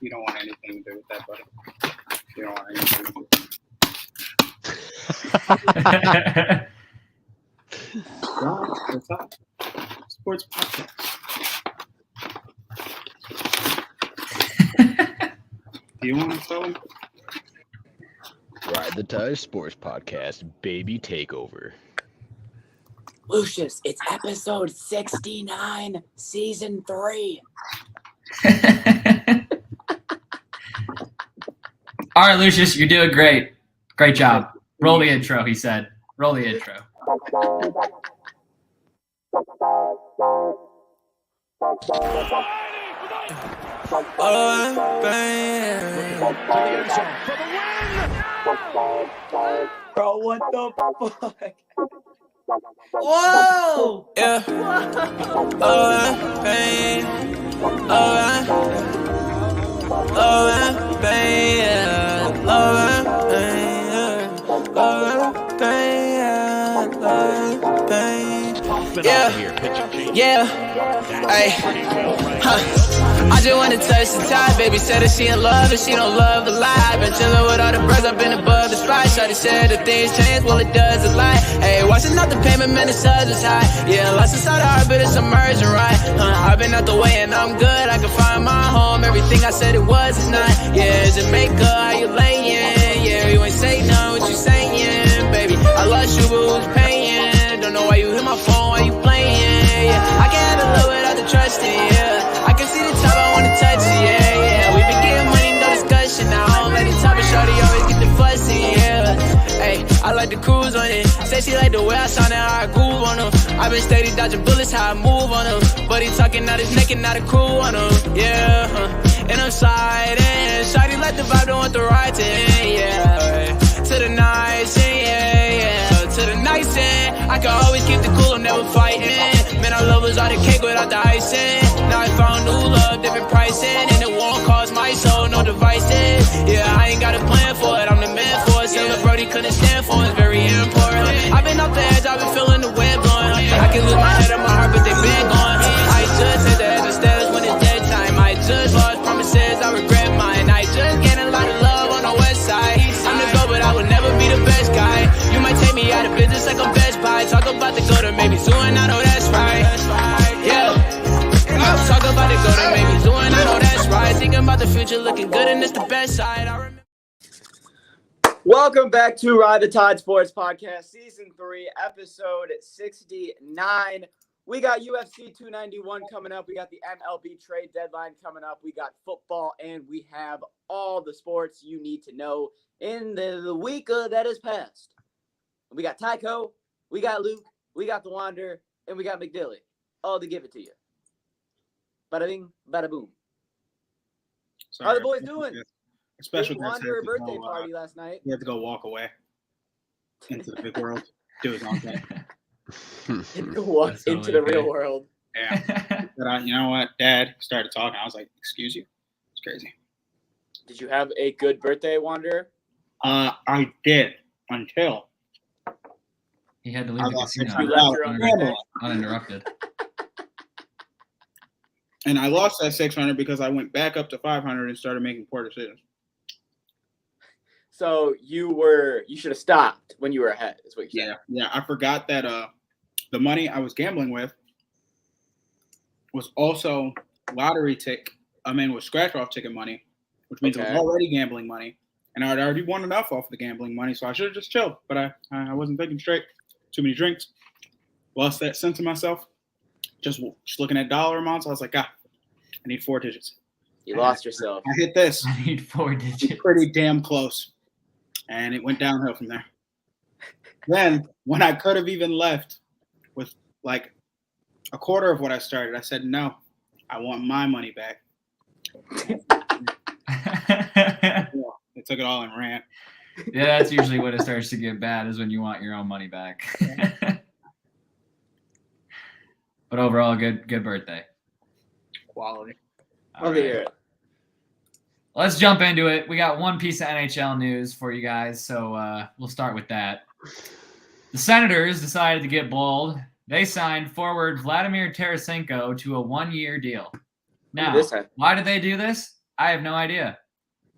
You don't want anything to do with that, buddy. You don't want anything to do with that. Sports podcast. Do you want to tell him? Ride the Tide Sports Podcast, baby takeover. Lucius, it's episode 69, season 3. All right, Lucius, you're doing great. Great job. Roll the intro, he said. Roll the intro. Bro, what the fuck? Whoa! Yeah. Babe. Yeah. Hey. I just wanna touch the top, baby said that she in love and she don't love the lie. Been chillin' with all the bros, I've been above the spot. Shawty said that things change, well it does a lot. Hey, watching out the payment, man, the suds is high. Yeah, lost inside the heart, but it's emerging right. I've been out the way and I'm good, I can find my home. Everything I said it was is not. Yeah, Jamaica, how you layin'? Yeah, you ain't say nothing, what you saying, baby? I lost you, but who's paying? Don't know why you hit my phone, why you playing? Yeah, I can't handle it without the trusting, yeah. I can see the top, I wanna touch it, yeah. We been getting money, no discussion. I don't let the top of shorty always get the fussy, yeah. Hey, I like to cruise on it. Say she like the way I sound and how I groove on them. I been steady dodging bullets, how I move on them. But he talking out his neck and not a crew on them, yeah. And I'm sliding, shawty like the vibe, don't want the right thing, yeah. To the nice end, yeah. To the nice end, I can always keep the cool, I'm never fighting. Man, I love was all the cake without the icing. Now I found new love, different pricing. And it won't cost my soul, no devices. Yeah, I ain't got a plan for it, I'm the man for it. Silver Brody couldn't stand for it, it's very important. I've been off the edge, I've been feeling the wind blowing. I can lose my head and my heart, but they been gone. I just hit the edge of stairs when it's dead time. I just lost promises, I regret mine. I just gained a lot of love on the west side. I'm the go, but I would never be the best guy. You might take me out of business like I'm Best Buy. Talk about the go to maybe soon, I know that's right. Yeah. Talk about the go to maybe soon, I know that's right. Thinking about the future, looking good, and it's the best side. I remember. Welcome back to Ride the Tide Sports Podcast, season 3, episode 69. We got UFC 291 coming up. We got the MLB trade deadline coming up. We got football, and we have all the sports you need to know in the week that has passed. We got Tycho, we got Luke, we got the Wander, and we got McDilly. All to give it to you. Bada bing, bada boom. Sorry, How are the boys doing? A special Big guest Wanderer had to birthday go, party last night. He had to go walk away into the big world, do his own thing. Walk That's into totally the real okay. world. Yeah. But you know what? Dad started talking. I was like, excuse you? It's crazy. Did you have a good birthday, Wanderer? I did until He had to leave I the lost casino You left your own birthday? uninterrupted. And I lost that 600 because I went back up to 500 and started making poor decisions. So you should have stopped when you were ahead, is what you're saying. Yeah. I forgot that the money I was gambling with was also was scratch-off ticket money, which means it was already gambling money. And I'd already won enough off the gambling money, so I should have just chilled. But I wasn't thinking straight. Too many drinks. Lost that sense of myself. Just looking at dollar amounts, I was like, I need 4 digits. You lost yourself. I hit this. I need 4 digits. Pretty damn close. And it went downhill from there. Then, when I could have even left with like a quarter of what I started, I said, no, I want my money back. They took it all and ran. Yeah, that's usually when it starts to get bad, is when you want your own money back. But overall, good birthday. Quality. All Over right. here. Let's jump into it. We got one piece of NHL news for you guys, so we'll start with that. The Senators decided to get bold. They signed forward Vladimir Tarasenko to a 1-year deal. Now, why did they do this? I have no idea.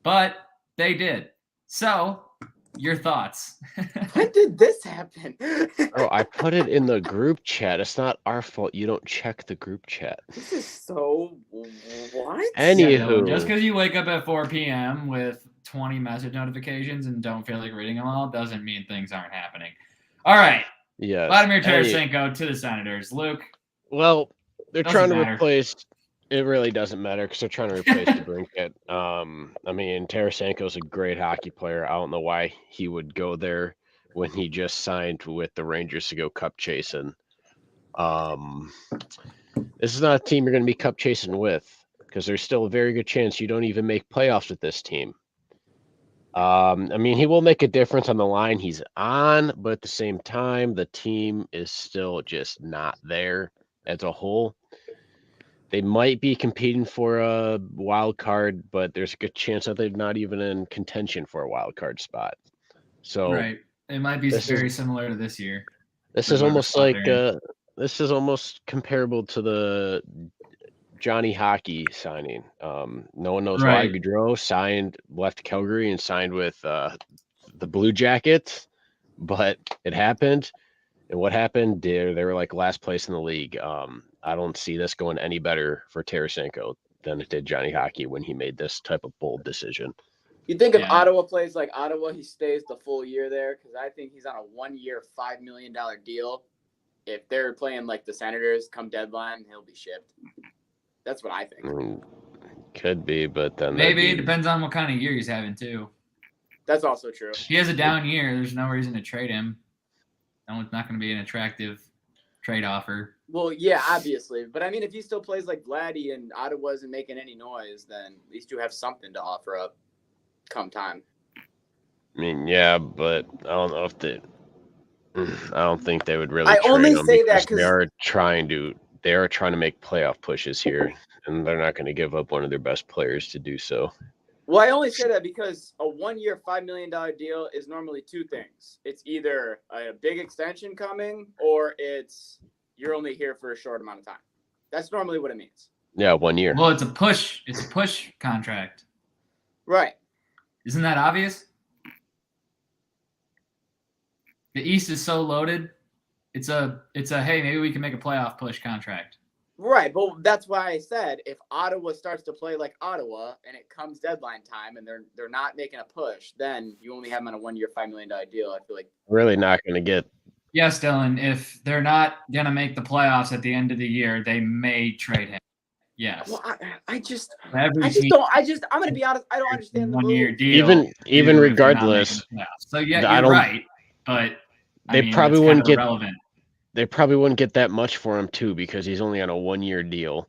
But they did. So, your thoughts? When did this happen? Oh, I put it in the group chat. It's not our fault. You don't check the group chat. This is so what? Anywho, Just because you wake up at 4 p.m. with 20 message notifications and don't feel like reading them all doesn't mean things aren't happening. All right. yes. Vladimir Tarasenko to the Senators. Luke. Well, they're Doesn't trying to matter. replace. It really doesn't matter because they're trying to replace DeBrincat. I mean, Tarasenko's a great hockey player. I don't know why he would go there when he just signed with the Rangers to go cup chasing. This is not a team you're going to be cup chasing with because there's still a very good chance you don't even make playoffs with this team. I mean, he will make a difference on the line he's on, but at the same time, the team is still just not there as a whole. They might be competing for a wild card, but there's a good chance that they're not even in contention for a wild card spot. So Right. It might be this very similar to this year. this for is whatever almost spot like they're in. this is almost comparable to the Johnny Hockey signing. No one knows Right. why Gaudreau left Calgary and signed with the Blue Jackets, but it happened. And what happened? They were like last place in the league. I don't see this going any better for Tarasenko than it did Johnny Hockey when he made this type of bold decision. You think if Yeah. Ottawa plays like Ottawa, he stays the full year there? Because I think he's on a 1-year, $5 million deal. If they're playing like the Senators come deadline, he'll be shipped. That's what I think. Could be, but then Maybe. It depends on what kind of year he's having, too. That's also true. If he has a down year, there's no reason to trade him. No, it's not going to be an attractive trade offer. Well, yeah, obviously. But I mean, if he still plays like Vladdy and Ottawa isn't making any noise, then at least you have something to offer up come time. I mean, yeah, but I don't know if I don't think they would really. I trade only him say because that 'cause- they are trying to make playoff pushes here, and they're not going to give up one of their best players to do so. Well, I only say that because a 1-year, $5 million deal is normally two things. It's either a big extension coming or it's you're only here for a short amount of time. That's normally what it means. Yeah, 1 year. Well, it's a push. It's a push contract. Right. Isn't that obvious? The East is so loaded. It's a hey, maybe we can make a playoff push contract. Right. But that's why I said if Ottawa starts to play like Ottawa and it comes deadline time and they're not making a push, then you only have them on a 1-year, $5 million deal. I feel like Really not going to get. Yes, Dylan. If they're not gonna make the playoffs at the end of the year, they may trade him. Yes. well, I'm gonna be honest, I don't understand the 1-year move. deal. Even if they're not regardless, making the playoffs. So yeah, I you're don't- right. But They I mean, probably that's wouldn't kind of get- irrelevant. They probably wouldn't get that much for him too because he's only on a 1-year deal,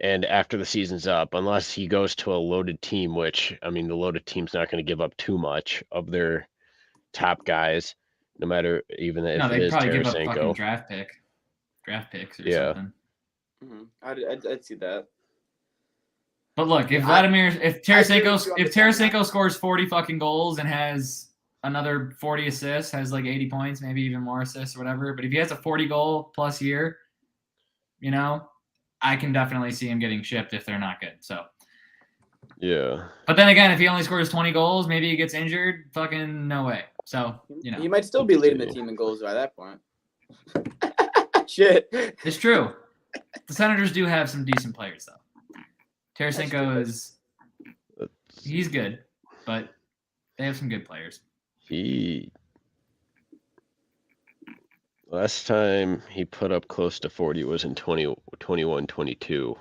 and after the season's up, unless he goes to a loaded team, which I mean, the loaded team's not going to give up too much of their top guys, no matter even if No, it they'd is probably give up fucking Tarasenko. draft picks or Yeah. something. I'd see that. But look, if I agree Tarasenko with you on this one. scores 40 fucking goals and has another 40 assists, has like 80 points, maybe even more assists or whatever. But if he has a 40 goal plus year, you know, I can definitely see him getting shipped if they're not good. So, Yeah. but then again, if he only scores 20 goals, maybe he gets injured. Fucking no way. So, you know, He might still be leading the team in goals by that point. Shit. it's true. The Senators do have some decent players though. Tarasenko he's good, but they have some good players. Last time he put up close to 40 was in 21-22,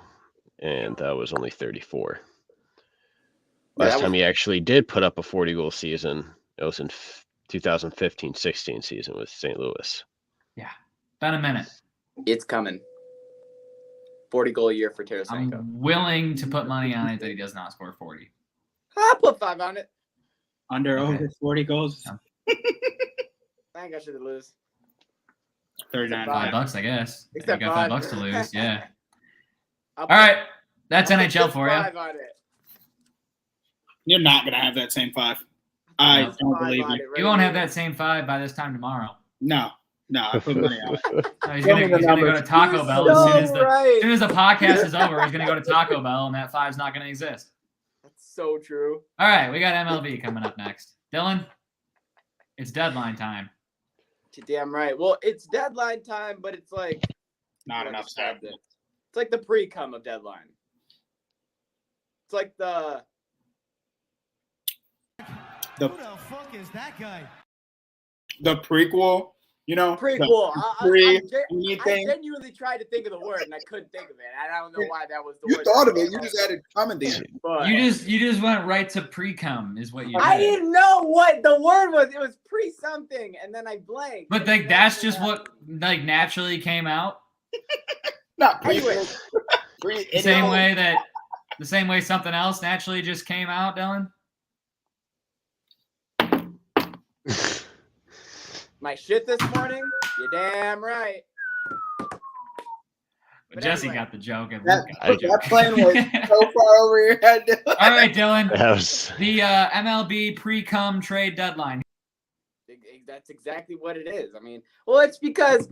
and that was only 34. Last time he actually did put up a 40-goal season, it was in 2015-16 season with St. Louis. Yeah, about a minute. It's coming. 40-goal year for Tarasenko. I'm willing to put money on it that he does not score 40. I'll put 5 on it. Under Okay. over 40 goals. I think I should lose. 39. $5, I guess. Except you got $5. $5 to lose. Yeah. All All right. That's NHL for you. 5 on it. You're not going to have that same 5. I No. don't 5 believe on you. it right You won't have here. that same 5 by this time tomorrow. No, I put money on it. No, he's Show gonna me the go to numbers. Taco You're Bell as so soon as the right. podcast is over. He's gonna go to Taco Bell, and that 5's not gonna exist. So true. All right, we got MLB coming up next. Dylan, it's deadline time. You're damn right. Well, it's deadline time, but it's like Not enough time. It's like the pre-cum of deadline. It's like the Who the fuck is that guy? The prequel, prequel. I I genuinely tried to think of the word and I couldn't think of it. I don't know why that was the You word. thought of it. You just added cum at the end. But You just went right to pre-cum is what you did. I didn't know what the word was. It was pre something, and then I blanked. But like that's just what like naturally came out. Not prequel. Anyway. The same way something else naturally just came out, Dylan. My shit this morning? You're damn right. But Jesse got the joke. And That plane was so far over your head. All right, Dylan. That was The MLB pre-cum trade deadline. That's exactly what it is. I mean, well, it's because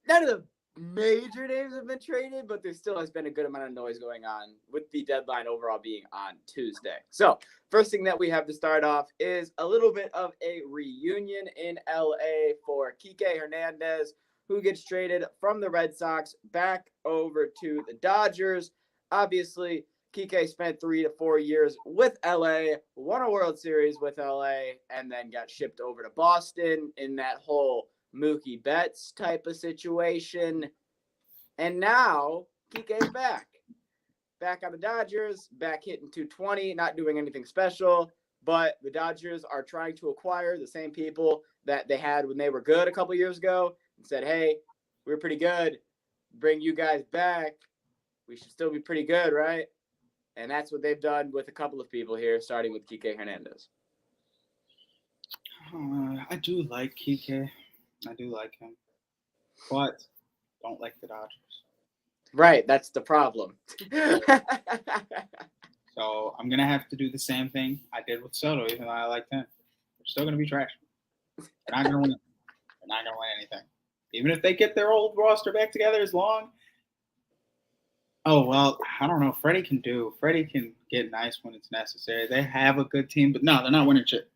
none of the major names have been traded, but there still has been a good amount of noise going on with the deadline overall being on Tuesday. So first thing that we have to start off is a little bit of a reunion in LA for Kike Hernandez, who gets traded from the Red Sox back over to the Dodgers. Obviously, Kike spent 3 to 4 years with LA, won a World Series with LA, and then got shipped over to Boston in that whole Mookie Betts type of situation. And now Kike's back on the Dodgers, back hitting 220, not doing anything special. But the Dodgers are trying to acquire the same people that they had when they were good a couple years ago and said, hey, we were pretty good. Bring you guys back. We should still be pretty good, right? And that's what they've done with a couple of people here, starting with Kike Hernandez. I do like Kike. I do like him. But don't like the Dodgers. Right, that's the problem. So I'm going to have to do the same thing I did with Soto, even though I liked him. They're still going to be trash. They're not going to win. They're not going to win anything. Even if they get their old roster back together as long. Oh, well, I don't know. Freddie can get nice when it's necessary. They have a good team, but no, they're not winning shit.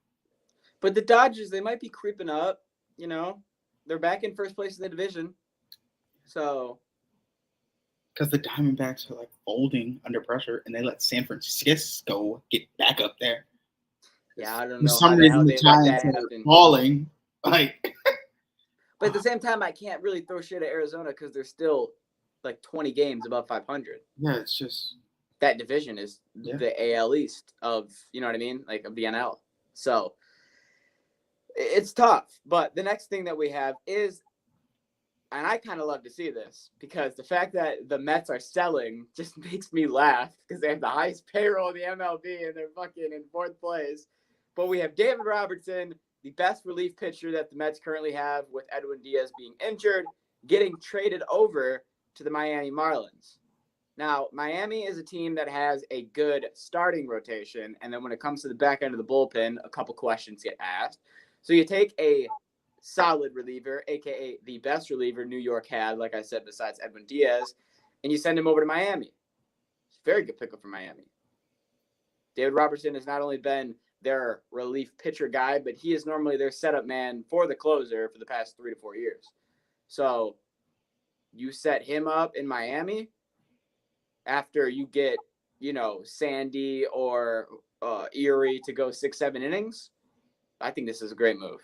But the Dodgers, they might be creeping up, They're back in first place in the division. So. Because the Diamondbacks are like folding under pressure, and they let San Francisco get back up there. Yeah, I don't know. For some reason, the Giants are falling. Like. But at the same time, I can't really throw shit at Arizona because they're still like 20 games above 500. Yeah, it's just that division is the AL East of, you know what I mean? Like of the NL. So it's tough. But the next thing that we have is, and I kind of love to see this because the fact that the Mets are selling just makes me laugh because they have the highest payroll in the MLB and they're fucking in fourth place. But we have David Robertson, the best relief pitcher that the Mets currently have with Edwin Diaz being injured, getting traded over to the Miami Marlins. Now, Miami is a team that has a good starting rotation, and then when it comes to the back end of the bullpen, a couple questions get asked. So you take a solid reliever, a.k.a. the best reliever New York had, like I said, besides Edwin Diaz, and you send him over to Miami. It's a very good pickup for Miami. David Robertson has not only been their relief pitcher guy, but he is normally their setup man for the closer for the past 3 to 4 years. So you set him up in Miami after you get, Sandy or Erie to go 6-7 innings. I think this is a great move.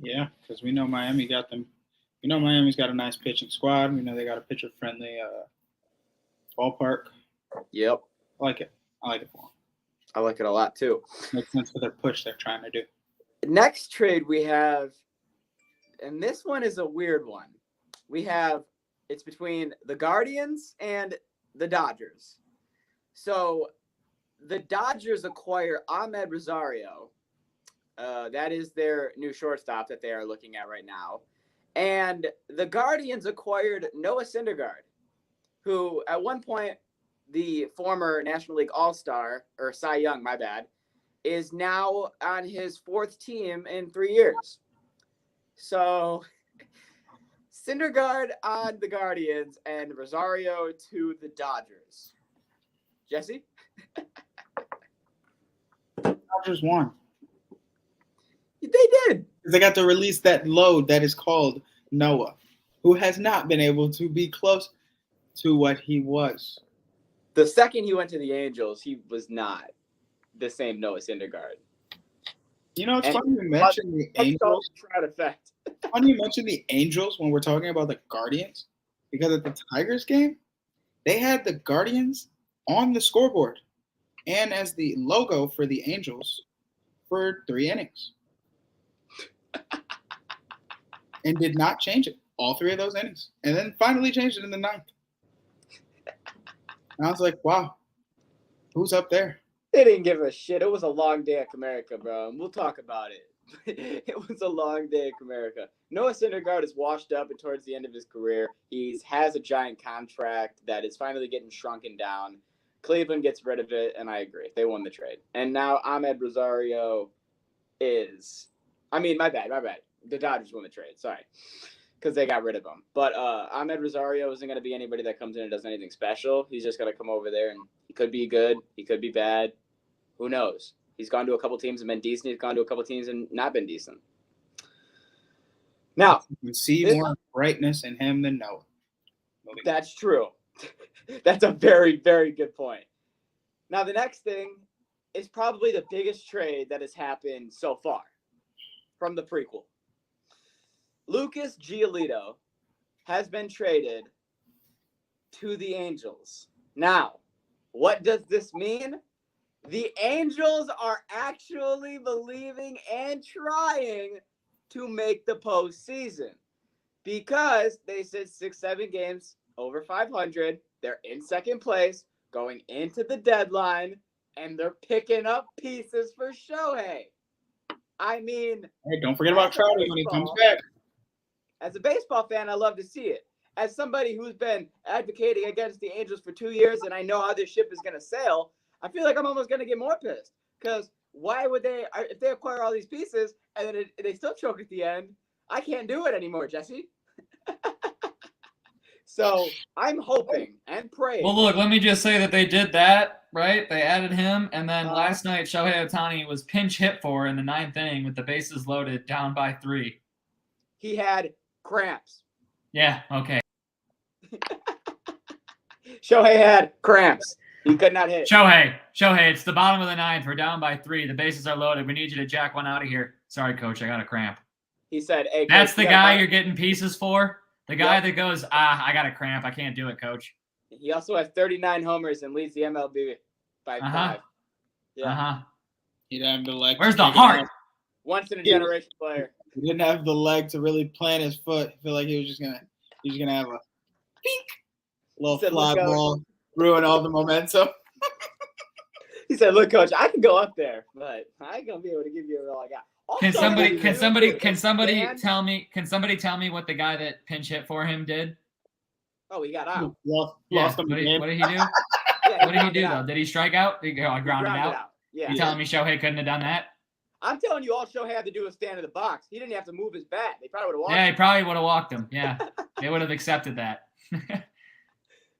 Yeah, because we know Miami got them. We know Miami's got a nice pitching squad. We know they got a pitcher-friendly ballpark. Yep. I like it. I like it for them. I like it a lot, too. Makes sense for their push they're trying to do. Next trade we have, and this one is a weird one. It's between the Guardians and the Dodgers. So the Dodgers acquire Ahmed Rosario. That is their new shortstop that they are looking at right now. And the Guardians acquired Noah Syndergaard, who at one point, the former National League All-Star, or Cy Young, my bad, is now on his 4th team in 3 years. So Syndergaard on the Guardians and Rosario to the Dodgers. Jesse? Dodgers won. They did. They got to release that load that is called Noah, who has not been able to be close to what he was. The second he went to the Angels, he was not the same Noah Syndergaard. You know, it's And funny you mention the Angels. Trout effect. Funny you mention the Angels when we're talking about the Guardians, because at the Tigers game, they had the Guardians on the scoreboard and as the logo for the Angels for 3 innings. And did not change it all 3 of those innings. And then finally changed it in the 9th. And I was like, wow, who's up there? They didn't give a shit. It was a long day at Comerica, bro. And we'll talk about it. It was a long day at Comerica. Noah Syndergaard is washed up and towards the end of his career. He has a giant contract that is finally getting shrunken down. Cleveland gets rid of it, and I agree. They won the trade. And now Ahmed Rosario is – I mean, my bad. The Dodgers won the trade. Sorry. Because they got rid of him. But Ahmed Rosario isn't going to be anybody that comes in and does anything special. He's just going to come over there, and he could be good. He could be bad. Who knows? He's gone to a couple teams and been decent. He's gone to a couple teams and not been decent. Now, you can see more brightness in him than Noah. That's true. That's a very, very good point. Now, the next thing is probably the biggest trade that has happened so far from the prequel. Lucas Giolito has been traded to the Angels. Now, what does this mean? The Angels are actually believing and trying to make the postseason because they sit 6-7 games over 500. They're in second place going into the deadline, and they're picking up pieces for Shohei. I mean, hey, don't forget about Trouty when he comes back. As a baseball fan, I love to see it. As somebody who's been advocating against the Angels for 2 years, and I know how this ship is going to sail, I feel like I'm almost going to get more pissed. Because why would they, if they acquire all these pieces and then they still choke at the end, I can't do it anymore, Jesse. So I'm hoping and praying. Well, look, let me just say that they did that, right? They added him, and then last night Shohei Ohtani was pinch hit for in the 9th inning with the bases loaded, down by 3. He had cramps. Yeah, okay. Shohei had cramps. He could not hit. Shohei, it's the bottom of the 9th. We're down by 3. The bases are loaded. We need you to jack one out of here. Sorry, coach, I got a cramp. He said, hey, that's coach, the guy you're getting pieces for? The guy Yep. that goes, I got a cramp. I can't do it, coach. He also has 39 homers and leads the MLB by 5. Yeah. He didn't have the leg. Where's the heart? Once in a generation player. He didn't have the leg to really plant his foot. I feel like he was just gonna have a pink little fly ball, ruin all the momentum. He said, "Look, coach, I can go up there, but I ain't gonna be able to give you all I got." Also, Can somebody tell me what the guy that pinch hit for him did? Oh, he got out. Lost him What the did game. he do? What did he do though? Did he strike out? Did he ground it out? Yeah. You telling me Shohei couldn't have done that? I'm telling you, all Shohei had to do was stand in the box. He didn't have to move his bat. They probably would have walked. Yeah, he probably would have walked him. Yeah, they would have accepted that. It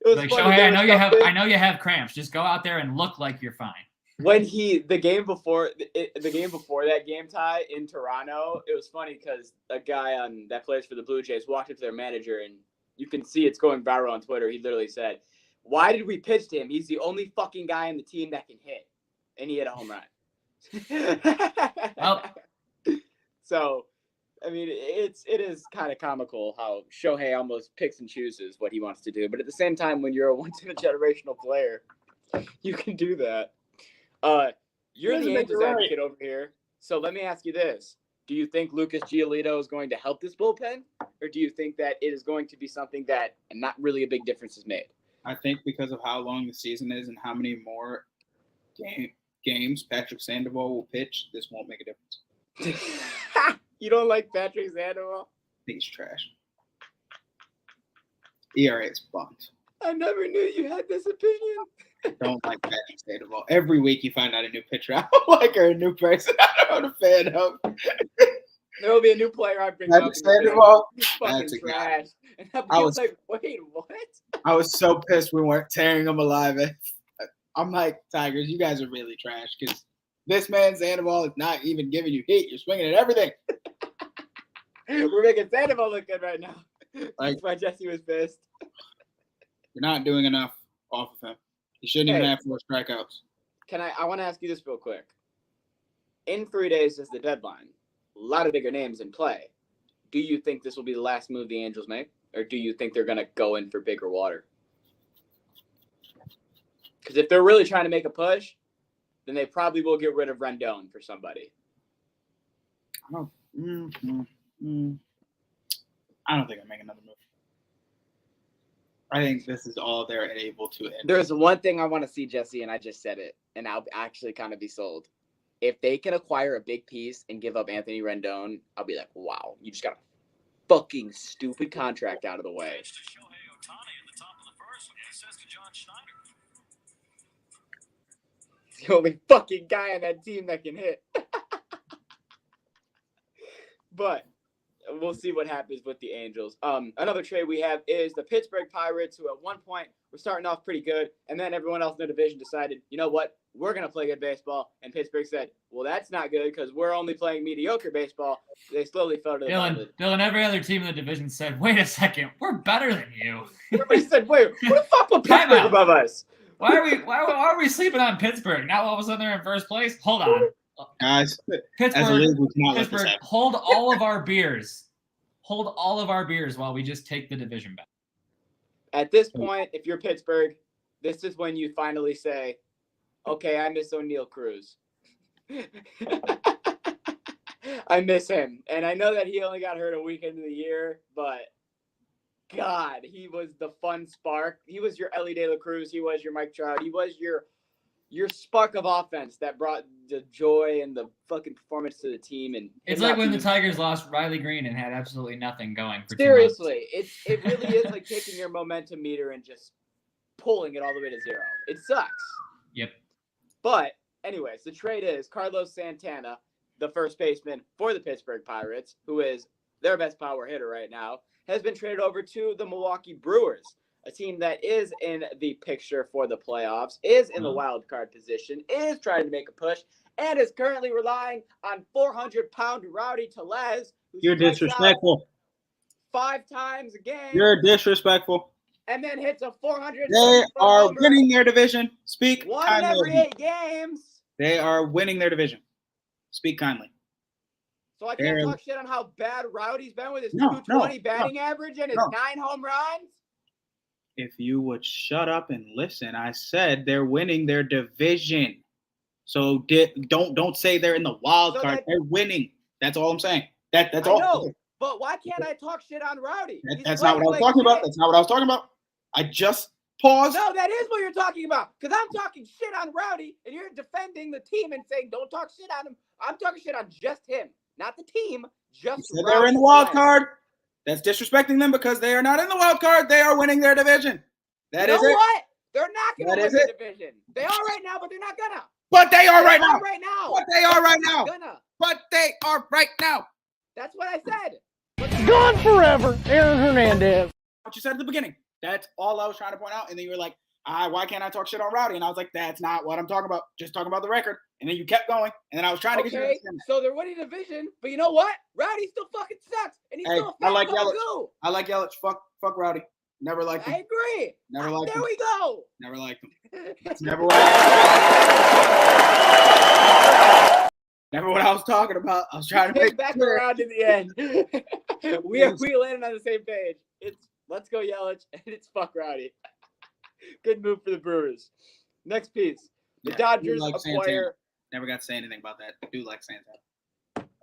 was like funny, Shohei, I know you have cramps. Just go out there and look like you're fine. When the game before that game tie in Toronto, it was funny because a guy that plays for the Blue Jays walked up to their manager, and you can see it's going viral on Twitter. He literally said, "Why did we pitch to him? He's the only fucking guy in the team that can hit," and he hit a home run. Well, so, I mean, it is kind of comical how Shohei almost picks and chooses what he wants to do, but at the same time, when you're a once-in-a-generational player, you can do that. You're the Angels advocate over here, so let me ask you this. Do you think Lucas Giolito is going to help this bullpen, or do you think that it is going to be something that not really a big difference is made? I think because of how long the season is and how many more games Patrick Sandoval will pitch, this won't make a difference. You don't like Patrick Sandoval? I think he's trash. ERA is bumped. I never knew you had this opinion. Don't like Patrick Sandoval. Every week you find out a new pitcher I don't like or a new person I don't a fan of. There will be a new player I bring Patrick up. Sandoval, He's fucking that's a guy. trash. And I was like, wait, what? I was so pissed we weren't tearing him alive I'm like, Tigers, you guys are really trash because this man Sandoval is not even giving you heat. You're swinging at everything. We're making Sandoval look good right now. Like, That's why Jesse was pissed. You're not doing enough off of him. He shouldn't even have 4 strikeouts. I want to ask you this real quick. In 3 days is the deadline. A lot of bigger names in play. Do you think this will be the last move the Angels make? Or do you think they're going to go in for bigger water? Because if they're really trying to make a push, then they probably will get rid of Rendon for somebody. I don't think I'll make another move. I think this is all they're able to end. There's one thing I want to see, Jesse, and I just said it, and I'll actually kind of be sold. If they can acquire a big piece and give up Anthony Rendon, I'll be like, wow, you just got a fucking stupid contract out of the way. He's the only fucking guy on that team that can hit. But we'll see what happens with the Angels. Another trade we have is the Pittsburgh Pirates, who at one point were starting off pretty good, and then everyone else in the division decided, you know what, we're going to play good baseball. And Pittsburgh said, well, that's not good because we're only playing mediocre baseball. They slowly fell to the bottom. Dylan, every other team in the division said, wait a second, we're better than you. Everybody said, wait, who the fuck put Pittsburgh above us? Why are we sleeping on Pittsburgh? Now all of a sudden they're in first place? Hold on. Guys, Pittsburgh, hold all of our beers. Hold all of our beers while we just take the division back. At this point, if you're Pittsburgh, this is when you finally say, okay, I miss O'Neal Cruz. I miss him. And I know that he only got hurt a week into the year, but God, he was the fun spark. He was your Ellie De La Cruz. He was your Mike Trout. He was your spark of offense that brought the joy and the fucking performance to the team. And it's like when the Tigers lost Riley Green and had absolutely nothing going for seriously, 2 months. It really is like taking your momentum meter and just pulling it all the way to 0. It sucks. Yep. But anyways, the trade is Carlos Santana, the first baseman for the Pittsburgh Pirates, who is their best power hitter right now, has been traded over to the Milwaukee Brewers, a team that is in the picture for the playoffs, is in the wild card position, is trying to make a push, and is currently relying on 400-pound Rowdy Tellez. You're disrespectful. 5 times a game. You're disrespectful. And then hits a 400. They are winning their division. Speak 1 kindly. in every 8 games. They are winning their division. Speak kindly. So I can't talk shit on how bad Rowdy's been with his 220 batting average and his 9 home runs. If you would shut up and listen, I said they're winning their division. So don't say they're in the wild card. They're winning. That's all I'm saying. That's all. Know, but why can't I talk shit on Rowdy? That's not what I was talking about. That's not what I was talking about. I just paused. No, that is what you're talking about. Because I'm talking shit on Rowdy, and you're defending the team and saying don't talk shit on him. I'm talking shit on just him, not the team. Just they're in the wild card. That's disrespecting them because they are not in the wild card. They are winning their division. That is it. You know what? They're not going to win the division. They are right now, but they're not gonna. But they are right now. But they are right now. But they are right now. That's what I said. Gone forever, Aaron Hernandez. What you said at the beginning. That's all I was trying to point out. And then you were like, why can't I talk shit on Rowdy? And I was like, that's not what I'm talking about. Just talking about the record. And then you kept going. And then I was trying to get you to understand that. So they're winning the division. But you know what? Rowdy still fucking sucks. And he's still a I like Yelich. I like Yelich. Fuck Rowdy. Never liked him. I agree. Never liked him. There we go. Never liked him. Never liked him. Never what I was talking about. I was trying to make back around in the end. we landed on the same page. It's let's go Yelich, and it's fuck Rowdy. Good move for the Brewers. Next piece. The Dodgers acquire. Santana. Never got to say anything about that. I do like Santana.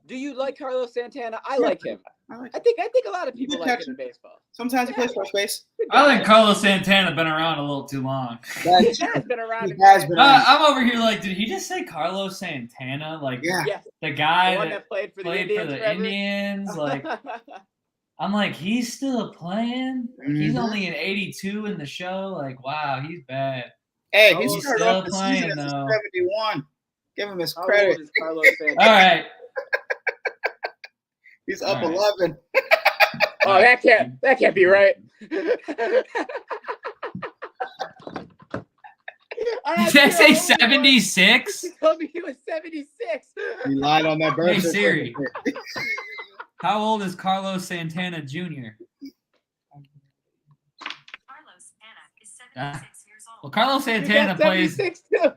Do you like Carlos Santana? I like him. I think a lot of people like him in baseball. Sometimes he plays first base. I think Carlos Santana been around a little too long. He has been around. I'm over here like, did he just say Carlos Santana? Like, the guy that played for the Indians. Like, I'm like, he's still playing. Like, he's only an 82 in the show. Like, wow, he's bad. Hey, he's still playing though. 71. Give him his credit. Carlos Santana? All right. He's up 11. Oh, that can't be right. Did I say 76? He told me he was 76. He lied on that birthday. Hey Siri, how old is Carlos Santana Jr.? Carlos Santana is 76 years old. Well, Carlos You Santana got 76 too.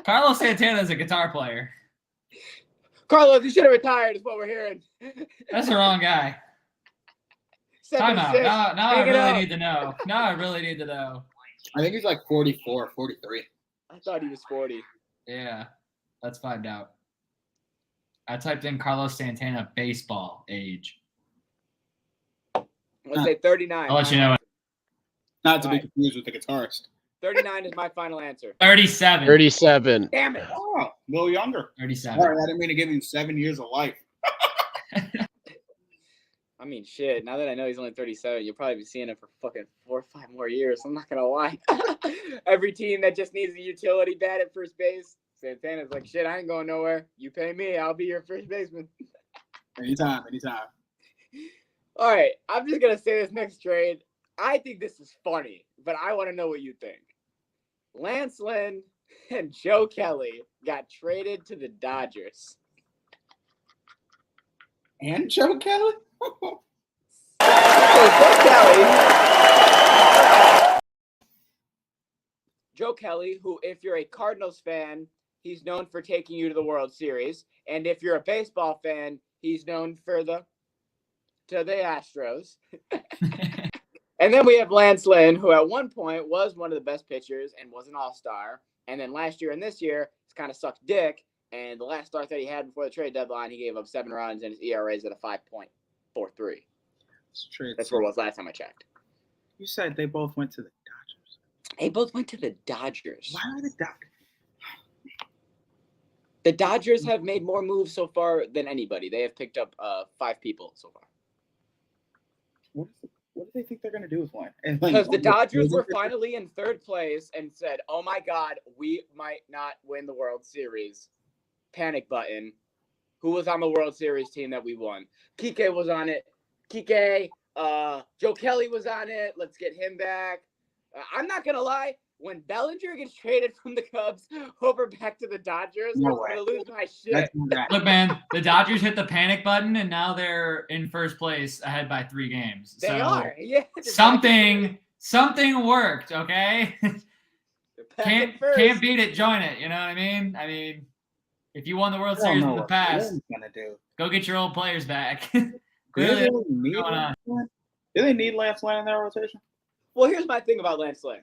Carlos Santana is a guitar player. Carlos, you should have retired, is what we're hearing. That's the wrong guy. 76. Time out. Now I Hang it really up. need to know. Now I really need to know. I think he's like 44, 43. I thought he was 40. Yeah, let's find out. I typed in Carlos Santana baseball age. Let's say 39. I'll let you know. Not to be Right. confused with the guitarist. 39 is my final answer. 37. 37. Damn it. Oh, a little younger. 37. All right, I didn't mean to give you 7 years of life. I mean, shit. Now that I know he's only 37, you'll probably be seeing him for fucking 4 or 5 more years. I'm not gonna lie. Every team that just needs a utility bat at first base, Santana's like, shit, I ain't going nowhere. You pay me, I'll be your first baseman. Anytime. All right, I'm just gonna say this next trade. I think this is funny, but I want to know what you think. Lance Lynn and Joe Kelly got traded to the Dodgers. And Joe Kelly? So Joe Kelly, who, if you're a Cardinals fan, he's known for taking you to the World Series, and if you're a baseball fan, he's known for the Astros. And then we have Lance Lynn, who at one point was one of the best pitchers and was an all-star. And then last year and this year, he's kind of sucked dick. And the last start that he had before the trade deadline, he gave up 7 runs, and his ERA is at a 5.43. That's where it was last time I checked. You said they both went to the Dodgers. They both went to the Dodgers. Why are the Dodgers? The Dodgers have made more moves so far than anybody. They have picked up 5 people so far. What do they think they're going to do with one? Because the Dodgers were finally in 3rd place and said, oh my God, we might not win the World Series. Panic button. Who was on the World Series team that we won? Kike was on it. Kike, Joe Kelly was on it. Let's get him back. I'm not going to lie. When Bellinger gets traded from the Cubs over back to the Dodgers, I'm going to lose my shit. Look, man, the Dodgers hit the panic button, and now they're in first place ahead by 3 games. They are. Yeah. Something worked, okay? Can't beat it, join it. You know what I mean? I mean, if you won the World Series in the past, go get your old players back. Clearly, do they need Lance Lynn in their rotation? Well, here's my thing about Lance Lynn.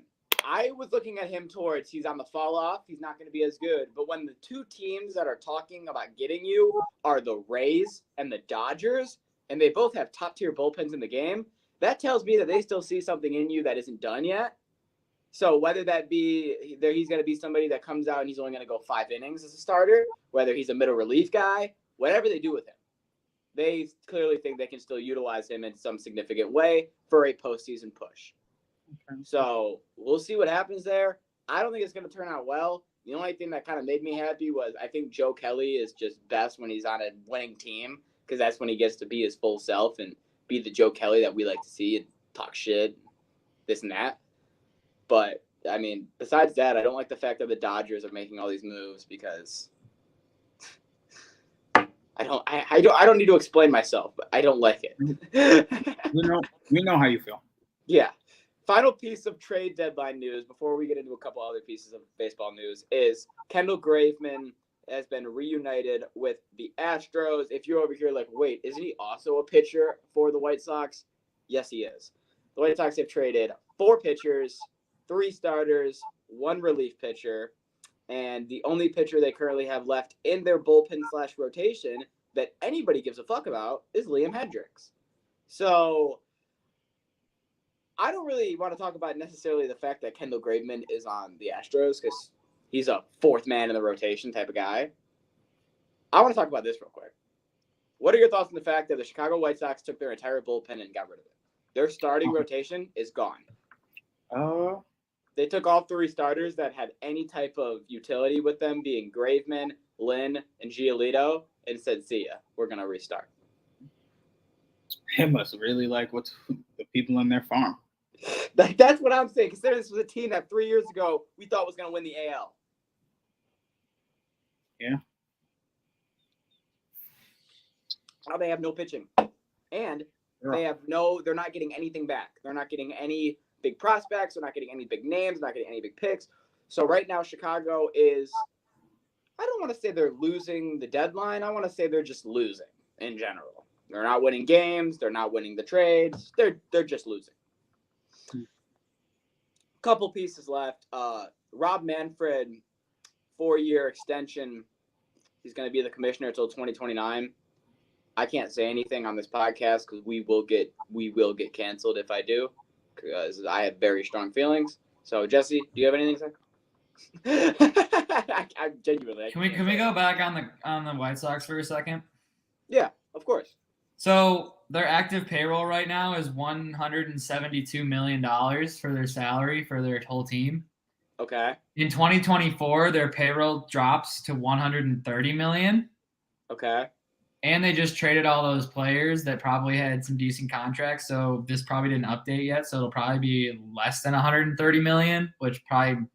I was looking at him towards he's on the fall off. He's not going to be as good. But when the 2 teams that are talking about getting you are the Rays and the Dodgers, and they both have top tier bullpens in the game, that tells me that they still see something in you that isn't done yet. So whether that be he's going to be somebody that comes out and he's only going to go 5 innings as a starter, whether he's a middle relief guy, whatever they do with him, they clearly think they can still utilize him in some significant way for a postseason push. Okay. So we'll see what happens there. I don't think it's going to turn out well. The only thing that kind of made me happy was I think Joe Kelly is just best when he's on a winning team because that's when he gets to be his full self and be the Joe Kelly that we like to see and talk shit, this and that. But, I mean, besides that, I don't like the fact that the Dodgers are making all these moves because I don't need to explain myself, but I don't like it. we know how you feel. Yeah. Final piece of trade deadline news before we get into a couple other pieces of baseball news is Kendall Graveman has been reunited with the Astros. If you're over here like, wait, isn't he also a pitcher for the White Sox? Yes, he is. The White Sox have traded 4 pitchers, 3 starters, 1 relief pitcher, and the only pitcher they currently have left in their bullpen/rotation that anybody gives a fuck about is Liam Hendricks. So I don't really want to talk about necessarily the fact that Kendall Graveman is on the Astros because he's a 4th man in the rotation type of guy. I want to talk about this real quick. What are your thoughts on the fact that the Chicago White Sox took their entire bullpen and got rid of it? Their starting rotation is gone. They took all 3 starters that had any type of utility with them, being Graveman, Lynn, and Giolito, and said, see ya, we're going to restart. It must really like what's the people on their farm. That's what I'm saying. Consider this was a team that 3 years ago we thought was going to win the AL. Yeah. Now they have no pitching, and they're not getting anything back. They're not getting any big prospects. They're not getting any big names. They're not getting any big picks. So right now, Chicago is, I don't want to say they're losing the deadline. I want to say they're just losing in general. They're not winning games. They're not winning the trades. They're just losing. Couple pieces left. Rob Manfred, 4-year extension. He's going to be the commissioner until 2029. I can't say anything on this podcast because we will get canceled if I do, because I have very strong feelings. So Jesse, do you have anything to say? I genuinely. Can we go back on the White Sox for a second? Yeah, of course. So their active payroll right now is $172 million for their salary for their whole team. Okay. In 2024, their payroll drops to $130 million. Okay. And they just traded all those players that probably had some decent contracts. So this probably didn't update yet. So it'll probably be less than $130 million, which probably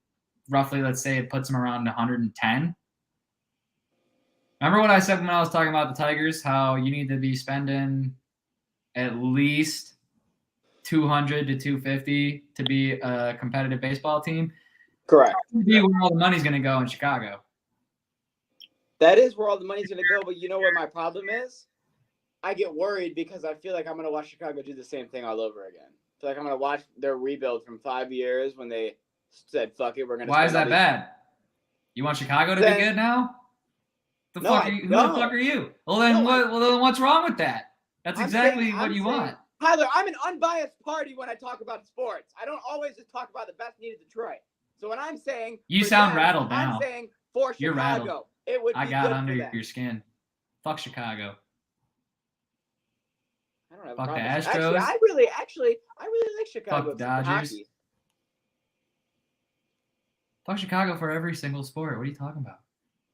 roughly, let's say it puts them around 110. Remember what I said when I was talking about the Tigers, how you need to be spending at least 200 to 250 to be a competitive baseball team? Correct. That be where all the money's going to go in Chicago. That is where all the money's going to go. But you know what my problem is? I get worried because I feel like I'm going to watch Chicago do the same thing all over again. I feel like I'm going to watch their rebuild from 5 years when they said, fuck it, we're going to. Why is that bad? You want Chicago to be good now? Who the fuck are you? Well, then what's wrong with that? That's exactly what you want. Tyler, I'm an unbiased party when I talk about sports. I don't always just talk about the best need of Detroit. So when I'm saying you sound rattled now. I'm saying for Chicago, you're rattled. It would be I got good under for your skin. Fuck Chicago. I don't have Fuck a the problem. Astros. I really like Chicago. Fuck the Dodgers. Fuck Chicago for every single sport. What are you talking about?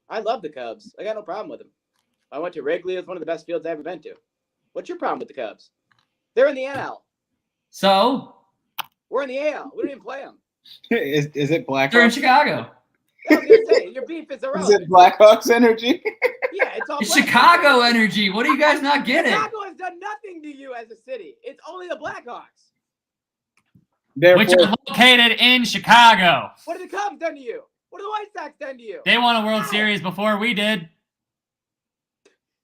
I love the Cubs. I got no problem with them. I went to Wrigley. It's one of the best fields I've ever been to. What's your problem with the Cubs? They're in the NL. So? We're in the AL. We don't even play them. Is it Blackhawks? They're in Chicago. I was going to say, your beef is irrelevant. Is it Blackhawks energy? Yeah, it's all It's Chicago energy. What are you guys not getting? Chicago has done nothing to you as a city. It's only the Blackhawks. Which are located in Chicago. What have the Cubs done to you? What have the White Sox done to you? They won a World Series before we did.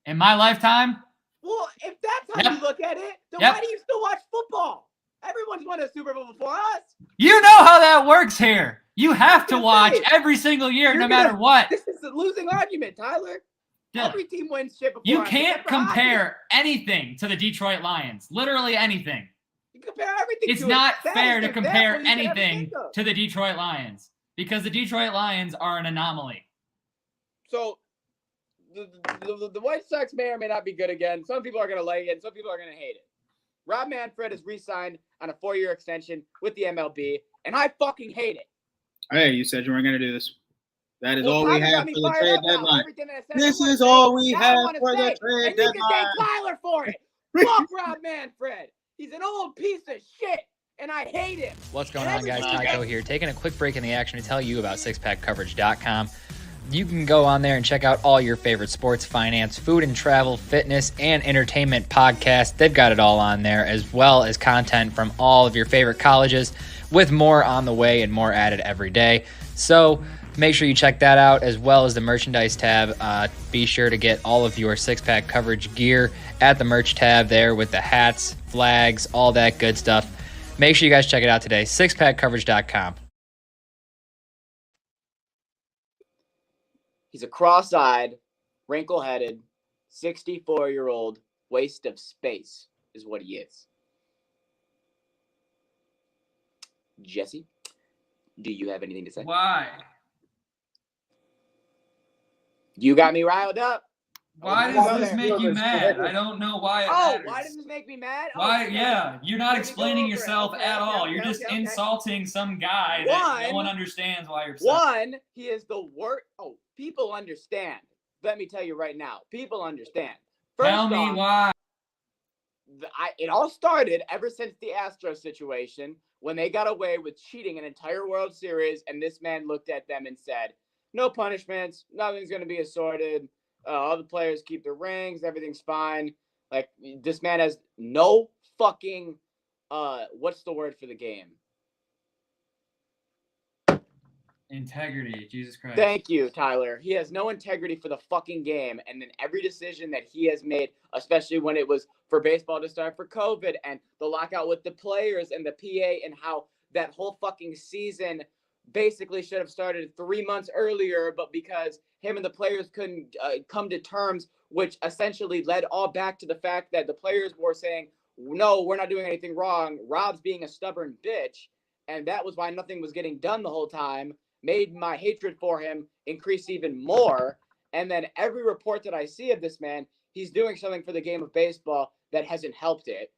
In my lifetime. Well, if that's how you look at it, then why do you still watch football? Everyone's won a Super Bowl before us. You know how that works here. You have to watch every single year, no matter what. This is a losing argument, Tyler. Yeah. Every team wins shit before You us, can't compare anything to the Detroit Lions. Literally anything. You compare everything It's to not it. fair to That is compare what you can ever anything think of. to the Detroit Lions because the Detroit Lions are an anomaly. So the White Sox may or may not be good again. Some people are going to like it, and some people are going to hate it. Rob Manfred has re-signed on a 4-year extension with the MLB, and I fucking hate it. Hey, you said you weren't going to do this. That is all we have for the trade deadline. This is all we have for the trade deadline. And you can thank deadline. Tyler for it. Fuck Rob Manfred. He's an old piece of shit, and I hate him. What's going on, guys? Tycho here, taking a quick break in the action to tell you about sixpackcoverage.com. You can go on there and check out all your favorite sports, finance, food and travel, fitness, and entertainment podcasts. They've got it all on there, as well as content from all of your favorite colleges, with more on the way and more added every day. So make sure you check that out, as well as the merchandise tab. Be sure to get all of your six-pack coverage gear at the merch tab there with the hats, flags, all that good stuff. Make sure you guys check it out today, sixpackcoverage.com. He's a cross-eyed, wrinkle-headed, 64-year-old waste of space is what he is. Jesse, do you have anything to say? Why? You got me riled up. Why does this make you mad? I don't know why it matters. Why does this make me mad? Why? Yeah, you're not explaining yourself at all. You're just insulting some guy that no one understands why you're upset. One, he is the worst. Oh, people understand. Let me tell you right now. People understand. Tell me why. it all started ever since the Astros situation when they got away with cheating an entire World Series, and this man looked at them and said, "No punishments, nothing's going to be assorted. All the players keep their rings, everything's fine." Like, this man has no fucking what's the word for the game? Integrity, Jesus Christ. Thank you, Tyler. He has no integrity for the fucking game. And then every decision that he has made, especially when it was for baseball to start for COVID and the lockout with the players and the PA, and how that whole fucking season basically should have started 3 months earlier, but because him and the players couldn't come to terms, which essentially led all back to the fact that the players were saying, "No, we're not doing anything wrong." Rob's being a stubborn bitch. And that was why nothing was getting done the whole time. Made my hatred for him increase even more. And then every report that I see of this man, he's doing something for the game of baseball that hasn't helped it.